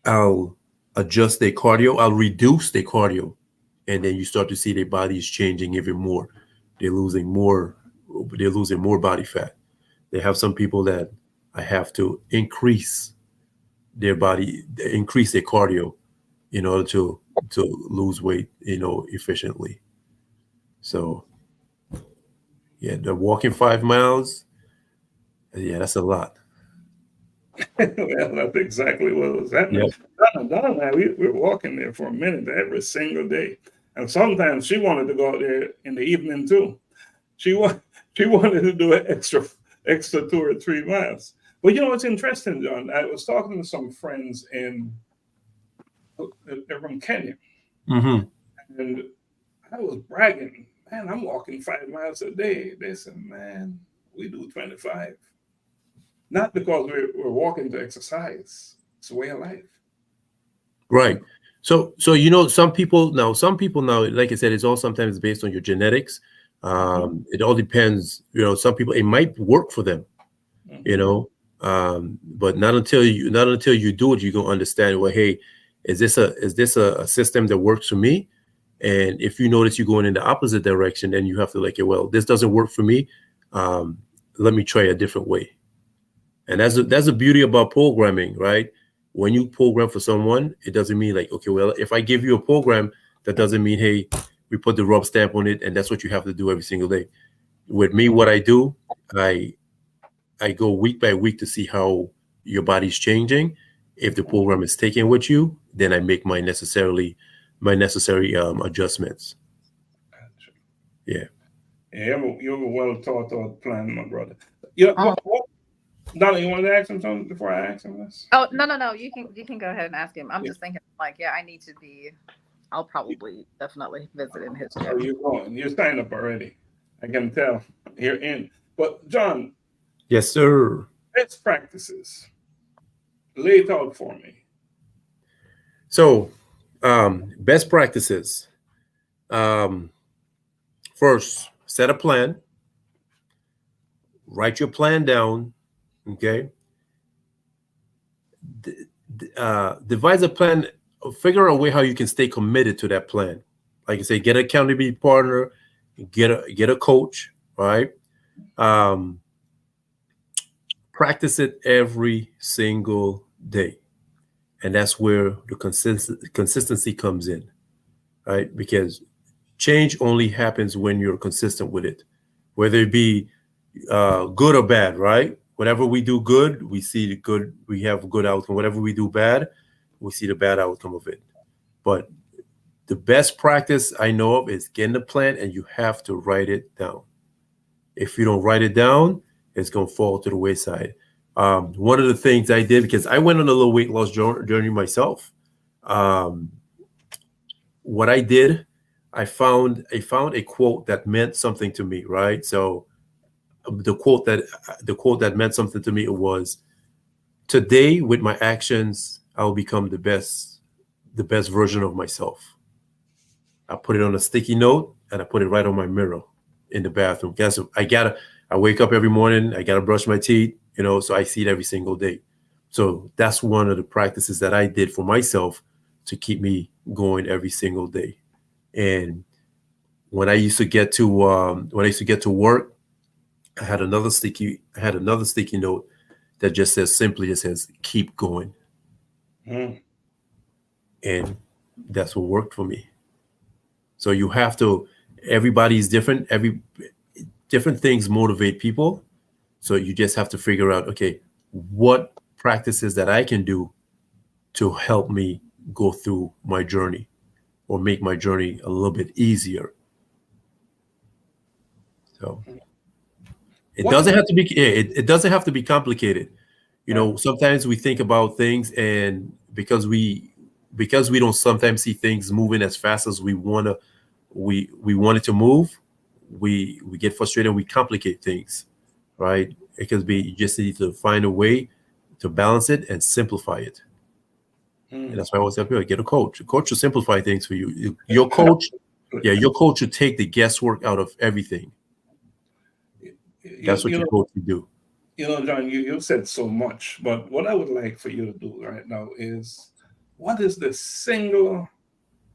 I'll adjust their cardio, I'll reduce their cardio, and then you start to see their bodies changing even more. They're losing more body fat. They have some people that I have to increase their cardio in order to lose weight, efficiently. So yeah, the walking 5 miles, yeah, that's a lot. Well, that's exactly what was happening. Yep. Donna and I, we're walking there for a minute every single day. And sometimes she wanted to go out there in the evening too. She wanted to do an extra 2 or 3 miles. But it's interesting, John. I was talking to some friends they're from Kenya. Mm-hmm. And I was bragging, man, I'm walking 5 miles a day. They said, man, we do 25. Not because we're walking to exercise. It's a way of life. Right. So some people now, like I said, it's all sometimes based on your genetics. It all depends. Some people, it might work for them, but not until you do it, you're gonna understand, well, hey, is this a system that works for me? And if you notice you're going in the opposite direction, then you have to well, this doesn't work for me. Let me try a different way. And that's the beauty about programming, right? When you program for someone, it doesn't mean okay, well, if I give you a program, that doesn't mean, hey, we put the rub stamp on it and that's what you have to do every single day. With me, what I do, I go week by week to see how your body's changing. If the program is taken with you, then I make my necessary adjustments. Gotcha. Yeah. You have a well-thought-out plan, my brother. Donna, you wanted to ask him something before I ask him this? Oh, no. You can go ahead and ask him. I'm just thinking, I need to be. I'll probably definitely visit in his gym. Oh, you're going. You're signed up already. I can tell. You're in. But John. Yes, sir. Best practices. Lay it out for me. So, best practices. First, set a plan. Write your plan down. Okay. Devise a plan. Figure out a way how you can stay committed to that plan. Like I say, get an accountability partner, get a coach, right? Practice it every single day. And that's where the consistency comes in, right? Because change only happens when you're consistent with it, whether it be good or bad, right? Whatever we do good, we see the good, we have a good outcome. Whatever we do bad, we see the bad outcome of it. But the best practice I know of is getting a plan, and you have to write it down. If you don't write it down, it's going to fall to the wayside. One of the things I did, because I went on a little weight loss journey myself, what I did, I found a quote that meant something to me, right? So the quote that meant something to me was, "Today, with my actions, I'll become the best version of myself." I put it on a sticky note and I put it right on my mirror in the bathroom. Guess I wake up every morning, I gotta brush my teeth, so I see it every single day. So that's one of the practices that I did for myself to keep me going every single day. And when I used to get to work, I had another sticky note that just says keep going. Mm. And that's what worked for me. So you have to, everybody's different. Different things motivate people. So you just have to figure out, okay, what practices that I can do to help me go through my journey or make my journey a little bit easier. So it doesn't have to be complicated. Sometimes we think about things, and because we don't sometimes see things moving as fast as we want it to move, we get frustrated and we complicate things, right? It could be, you just need to find a way to balance it and simplify it. And that's why I always tell people, get a coach. A coach will simplify things for you. Your coach should take the guesswork out of everything. That's what your coach would do. John, you said so much, but what I would like for you to do right now is, what is the single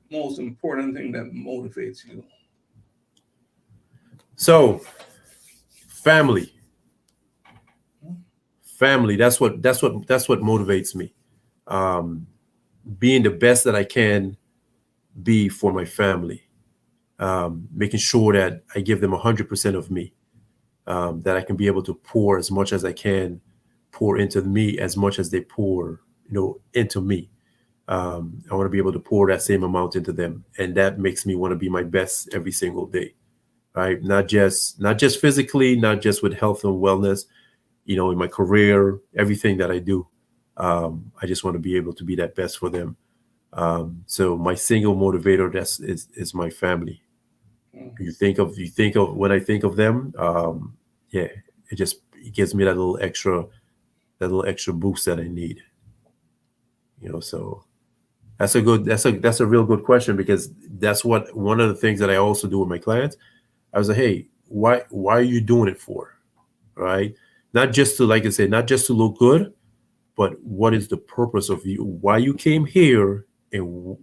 most important thing that motivates you? So, family. That's what motivates me. Being the best that I can be for my family. Making sure that I give them 100% of me. That I can be able to pour as much as I can, pour into me as much as they pour, into me. I want to be able to pour that same amount into them, and that makes me want to be my best every single day, right? Not just physically, not just with health and wellness, in my career, everything that I do. I just want to be able to be that best for them. So my single motivator is my family. You think of when I think of them, it gives me that little extra boost that I need. So that's a real good question, because that's one of the things that I also do with my clients. I was like, hey, why are you doing it for? Right? Not just to, like I said, not just to look good, but what is the purpose of you? Why you came here, and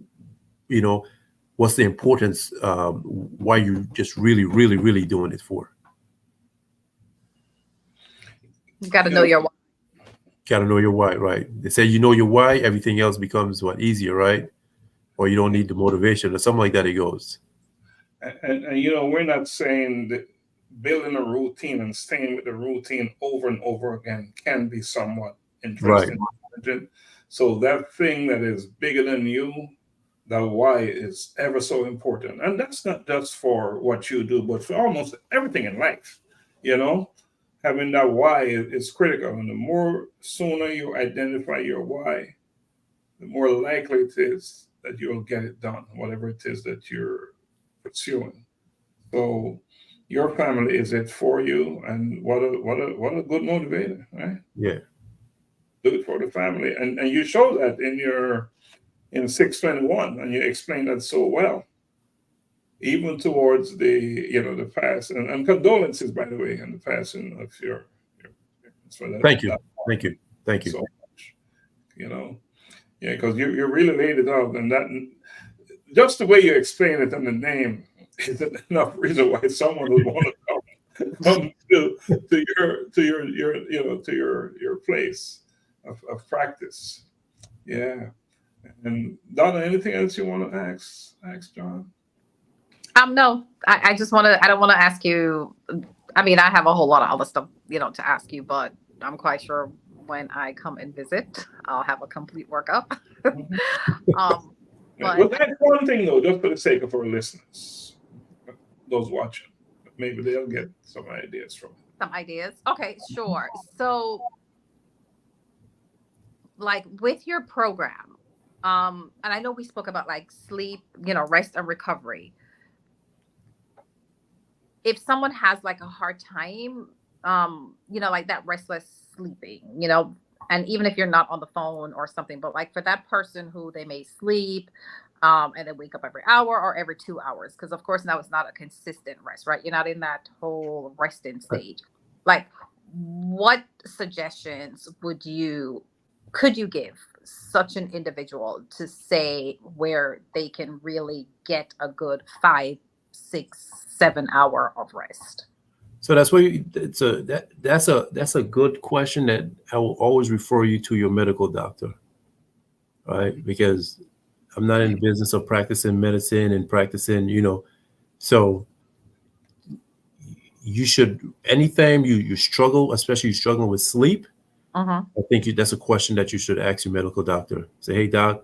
what's the importance? Why you just really, really, really doing it for? You got to know your why. Got to know your why, right? They say your why, everything else becomes easier, right? Or you don't need the motivation or something like that. It goes. And we're not saying that building a routine and staying with the routine over and over again can be somewhat interesting. Right. So that thing that is bigger than you, the why, is ever so important. And that's not just for what you do, but for almost everything in life. Having that why is critical. And the more sooner you identify your why, the more likely it is that you'll get it done, whatever it is that you're pursuing. So your family is it for you, and what a good motivator, right? Yeah. Do it for the family. And you show that in 621, and you explain that so well. Even towards the past, and condolences, by the way, in the passing of your parents. For that. Thank you So much. Because you really laid it out, and that just the way you explain it and the name is enough reason why someone would want to come come to your place of practice. Yeah. And Donna, anything else you want to ask John? No, I just want to, I don't want to ask you. I mean, I have a whole lot of other stuff, to ask you, but I'm quite sure when I come and visit, I'll have a complete workup. But Well, that's one thing though, just for the sake of our listeners, those watching, maybe they'll get some ideas from it. Some ideas. Okay, sure. So, like with your program, and I know we spoke about like sleep, rest and recovery. If someone has like a hard time, like that restless sleeping, and even if you're not on the phone or something, but like for that person who they may sleep, and then wake up every hour or every 2 hours, because of course now it's not a consistent rest, right? You're not in that whole resting stage. Like, what suggestions could you give such an individual to say where they can really get a good 5, 6, 7 hour of rest? So that's why that's a good question that I will always refer you to your medical doctor, right? Because I'm not in the business of practicing medicine and practicing, so you should, anytime you struggle, especially you're struggling with sleep, I think that's a question that you should ask your medical doctor. Say, hey doc,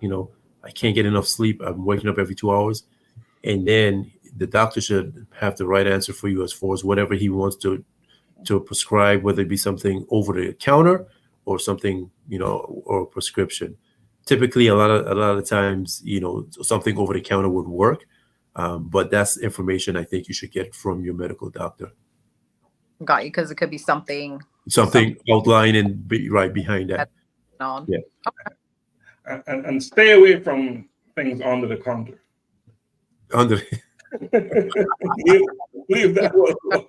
I can't get enough sleep. I'm waking up every 2 hours. And then the doctor should have the right answer for you as far as whatever he wants to prescribe, whether it be something over the counter or something, or a prescription. Typically, a lot of times, something over the counter would work, but that's information I think you should get from your medical doctor. Got you, because it could be something outlined and right behind that. Yeah. Okay. And stay away from things under the counter. Leave that alone.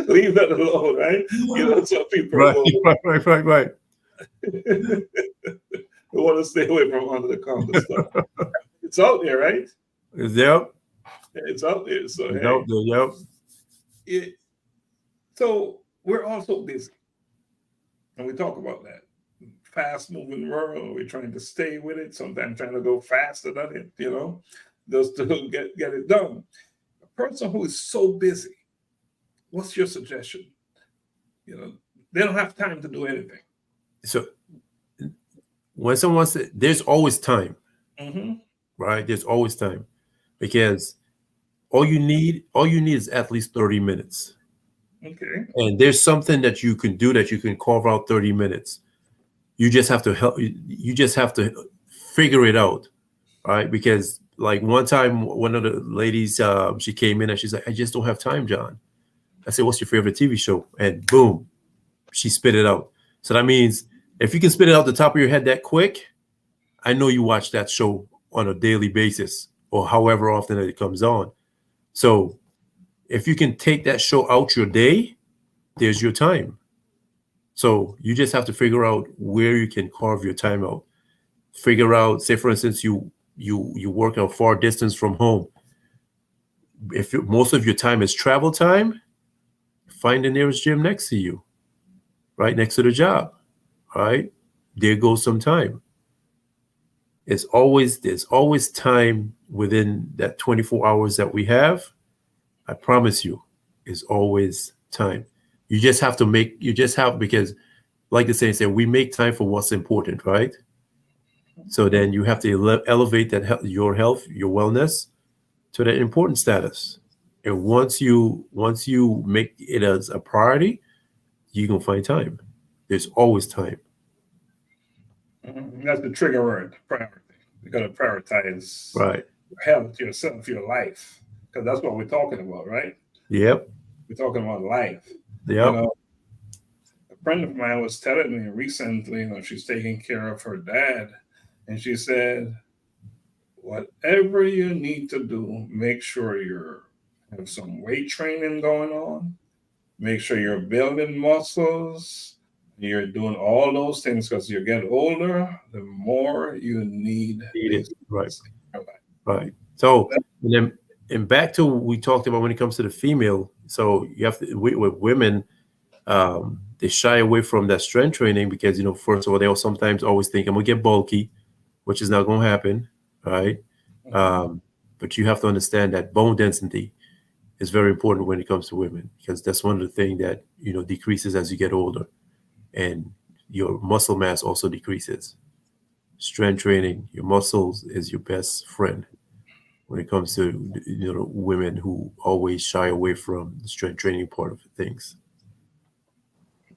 Leave that alone, right? Some people right. We want to stay away from under the counter stuff. It's out there, right? Yep. It's out there. So yep. So we're also busy, and we talk about that fast-moving world. We're trying to stay with it. Sometimes trying to go faster than it. Just to get it done. A person who is so busy, what's your suggestion? They don't have time to do anything. So when someone says there's always time, right? There's always time, because all you need is at least 30 minutes. Okay. And there's something that you can do that you can carve out 30 minutes. You just have to help. You just have to figure it out, right? Because like one time, one of the ladies, she came in and she's like, I just don't have time, John. I said, what's your favorite TV show? And boom, she spit it out. So that means if you can spit it out the top of your head that quick, I know you watch that show on a daily basis or however often it comes on. So if you can take that show out your day, there's your time. So you just have to figure out where you can carve your time out. Figure out, say for instance, you work a far distance from home. If most of your time is travel time, find the nearest gym next to you, right next to the job. All right, there goes some time. There's always time within that 24 hours that we have. I promise you, is always time. You just have because like the saying said, we make time for what's important, right? So then you have to elevate that your health, your wellness to that important status. And once you make it as a priority, you can find time. There's always time. That's the trigger word, priority. You got to prioritize right. Your health, yourself, your life, because that's what we're talking about, right? Yep. We're talking about life. Yep. A friend of mine was telling me recently, she's taking care of her dad, and she said, whatever you need to do, make sure you have some weight training going on. Make sure you're building muscles. You're doing all those things, because you get older, the more you need it. Right. So and back to what we talked about when it comes to the female. So you have to with women, they shy away from that strength training because, you know, first of all, they'll sometimes always think I'm gonna get bulky, which is not gonna happen, right? But you have to understand that bone density is very important when it comes to women, because that's one of the things that, you know, decreases as you get older, and your muscle mass also decreases. Strength training, your muscles is your best friend when it comes to, you know, women who always shy away from the strength training part of things.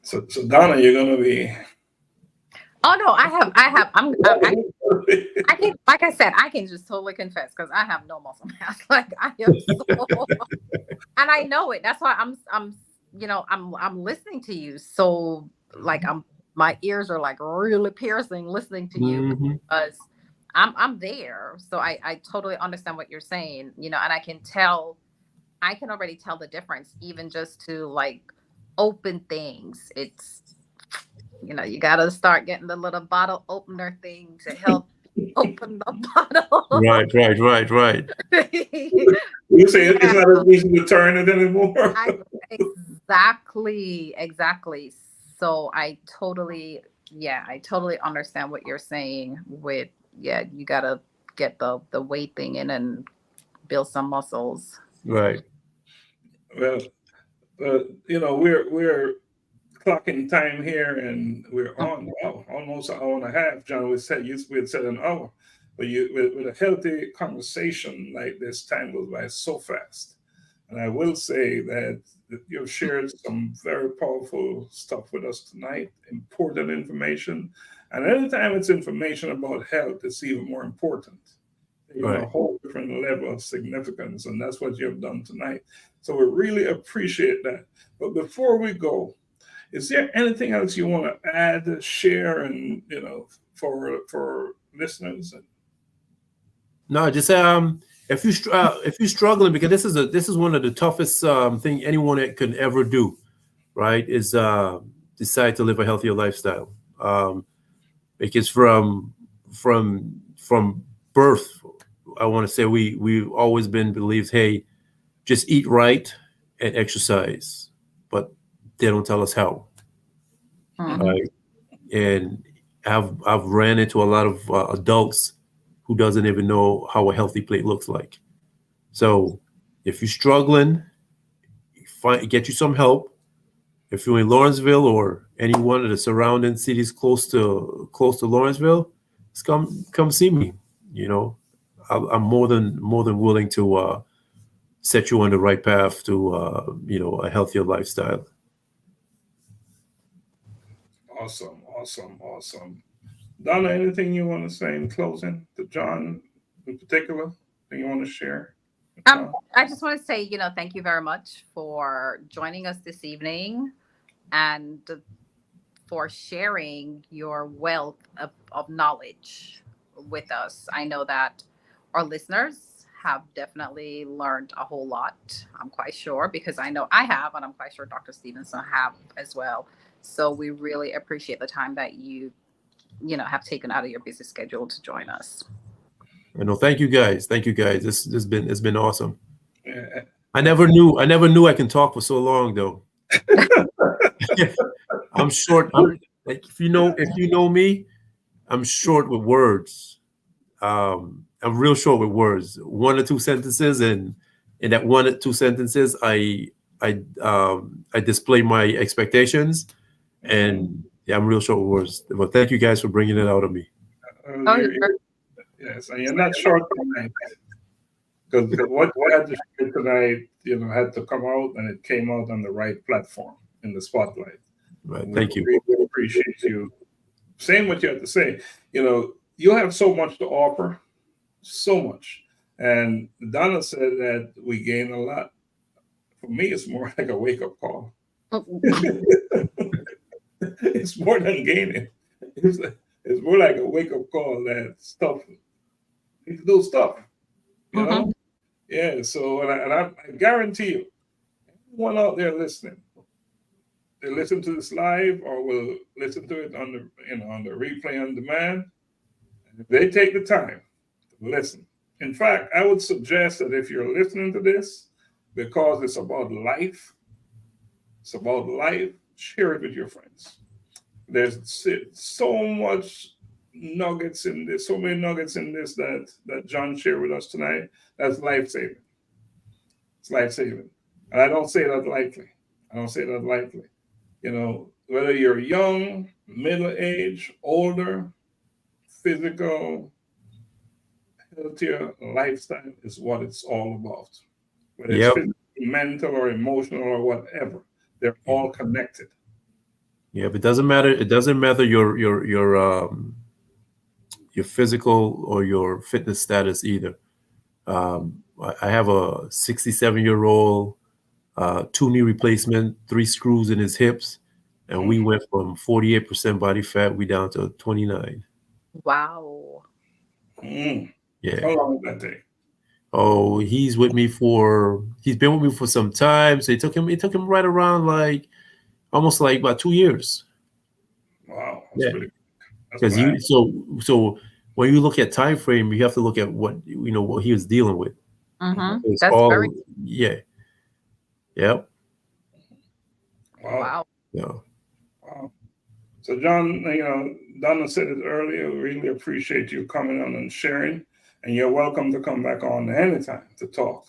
So Donna, you're gonna be. Oh no, I have. I can, like I said, I can just totally confess because I have no muscle mass. Like I am so, and I know it. That's why I'm listening to you. So like my ears are like really piercing listening to you because I'm there. So I totally understand what you're saying, you know, and I can already tell the difference, even just to like open things. It's, you know, you got to start getting the little bottle opener thing to help open the bottle. Right. You say it's not a reason to turn it anymore. Exactly. So I totally understand what you're saying with, you got to get the weight thing in and build some muscles. Right. Well, you know, we're clocking time here, and we're on almost an hour and a half. John, we had said an hour, but with a healthy conversation like this, time goes by so fast. And I will say that you've shared some very powerful stuff with us tonight, important information. And anytime it's information about health, it's even more important. You know, a whole different level of significance, and that's what you've done tonight. So we really appreciate that. But before we go, is there anything else you want to add, share, and, you know, for listeners? No, just if you're struggling, because this is one of the toughest thing anyone can ever do, right? Is decide to live a healthier lifestyle. Because from birth, I want to say we've always been believed, hey, just eat right and exercise, but they don't tell us how. Right? And I've ran into a lot of adults who doesn't even know how a healthy plate looks like. So if you're struggling, get you some help. If you're in Lawrenceville or any one of the surrounding cities close to Lawrenceville, just come see me. You know, I'm more than willing to set you on the right path to you know, a healthier lifestyle. Awesome. Donna, anything you want to say in closing to John in particular? Thing you want to share? I just want to say, you know, thank you very much for joining us this evening and for sharing your wealth of knowledge with us. I know that our listeners have definitely learned a whole lot. I'm quite sure, because I know I have, and I'm quite sure Dr. Stephenson have as well. So we really appreciate the time that you have taken out of your busy schedule to join us. No, thank you guys. It's been awesome. Yeah. I never knew I can talk for so long though. I'm short. Like, if you know me, I'm short with words. I'm real short with words. 1 or 2 sentences, and in that 1 or 2 sentences, I display my expectations, and I'm real short with words. But thank you guys for bringing it out of me. Yes, and you're not short tonight, because what we had to share tonight, you know, had to come out, and it came out on the right platform in the spotlight. Right. Thank you. We appreciate you saying what you have to say. You know, you have so much to offer, so much. And Donna said that we gain a lot. For me, it's more like a wake-up call. It's more than gaining. It's more like a wake-up call that stuff. You need to do stuff, you know? Yeah, so, and I guarantee you, everyone out there listening, they listen to this live or will listen to it on the replay on demand. And if they take the time to listen, In fact, I would suggest that if you're listening to this, because it's about life, share it with your friends. There's so much nuggets in this, so many nuggets in this that John shared with us tonight. That's life-saving. It's life-saving. And I don't say that lightly. You know, whether you're young, middle-aged, older, physical, healthier lifestyle is what it's all about. Whether it's physical, mental, or emotional, or whatever, they're all connected. Yeah, but it doesn't matter. It doesn't matter your physical or your fitness status either. I have a 67-year-old, 2 knee replacement, 3 screws in his hips, and we went from 48% body fat, we down to 29. Wow. Yeah. Yeah. How long did that take? Oh, he's been with me for some time. So it took him right around almost about 2 years. Wow. That's pretty good. Because so when you look at time frame, you have to look at what he was dealing with. Mm-hmm. Yeah. Yep. Wow. Yeah. Wow. So John, Donna said it earlier, we really appreciate you coming on and sharing, and you're welcome to come back on anytime to talk.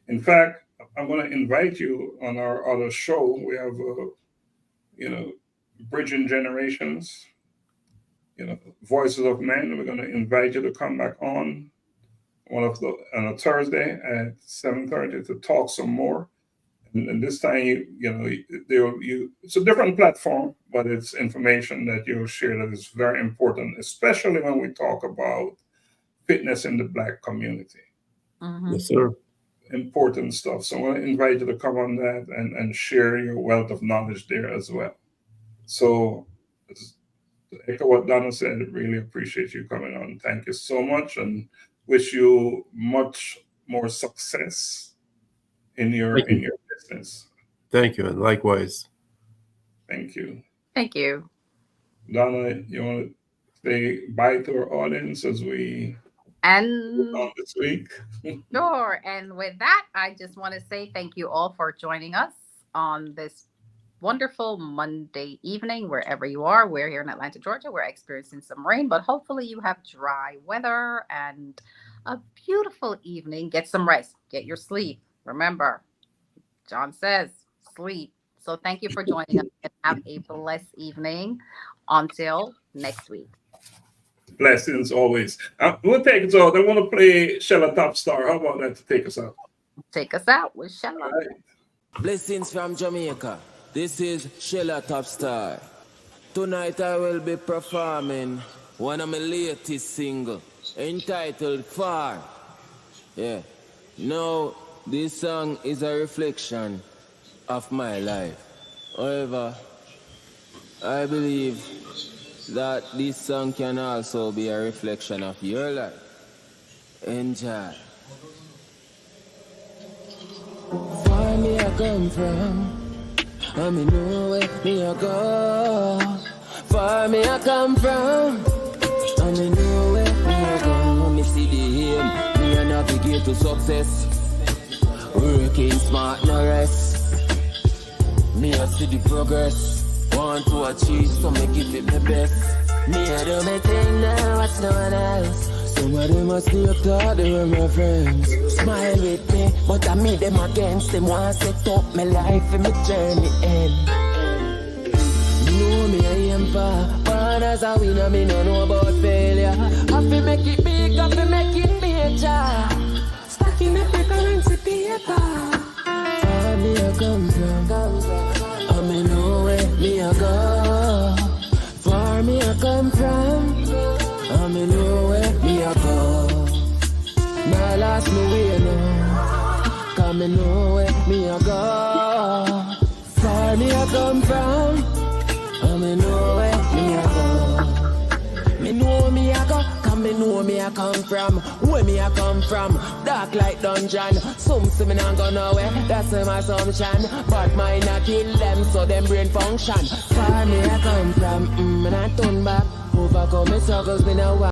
In fact, I'm going to invite you on our other show. We have, Bridging Generations, Voices of Men. We're going to invite you to come back on a Thursday at 7:30 to talk some more. And this time, it's a different platform, but it's information that you'll share that is very important, especially when we talk about fitness in the Black community. Mm-hmm. Yes, sir. Important stuff. So I want to invite you to come on that and share your wealth of knowledge there as well. So to echo what Donna said, I really appreciate you coming on. Thank you so much, and wish you much more success in your business. Thank you, and likewise. Thank you. Thank you. Donna, you want to say bye to our audience as we move on this week? Sure. And with that, I just want to say thank you all for joining us on this wonderful Monday evening, wherever you are. We're here in Atlanta, Georgia. We're experiencing some rain, but hopefully you have dry weather and a beautiful evening. Get some rest. Get your sleep. Remember, John says sleep. So thank you for joining us, and have a blessed evening until next week. Blessings always. We'll take us out. I want to play Shella Top Star. How about that to take us out? Take us out with Shella. Right. Blessings from Jamaica. This is Shella Top Star. Tonight I will be performing one of my latest single entitled Far. Yeah. Now, this song is a reflection of my life. However, I believe that this song can also be a reflection of your life. Enjoy. Far me I come from, I me know where me I go. Far me I come from, I me know where me I go. Me see the aim, me I navigate to success. Working smart, no rest. Me I see the progress. Want to achieve, so me give it my best. Me I do my thing now, watch no one else. Some of them must be thought they were my friends. Smile with me, but I meet them against them. Want to set up my life and my journey end. Know me I am far, born as a winner, me no know about failure. Have to make it big, have to make it major. Stacking up the currency paper. Far me I come from, I me know where me I go. Far me I come from, I me know where me I go. Now last me way no, cause me know where me I go. Far me I come from, I me know where me I go. Me know me I go, cause me know me I come from. Where me I come from, dark like dungeon. Some say me not go nowhere, that's my assumption. But mine I kill them, so them brain function. Far me I come from, and I turn back. Overcome me struggles, me no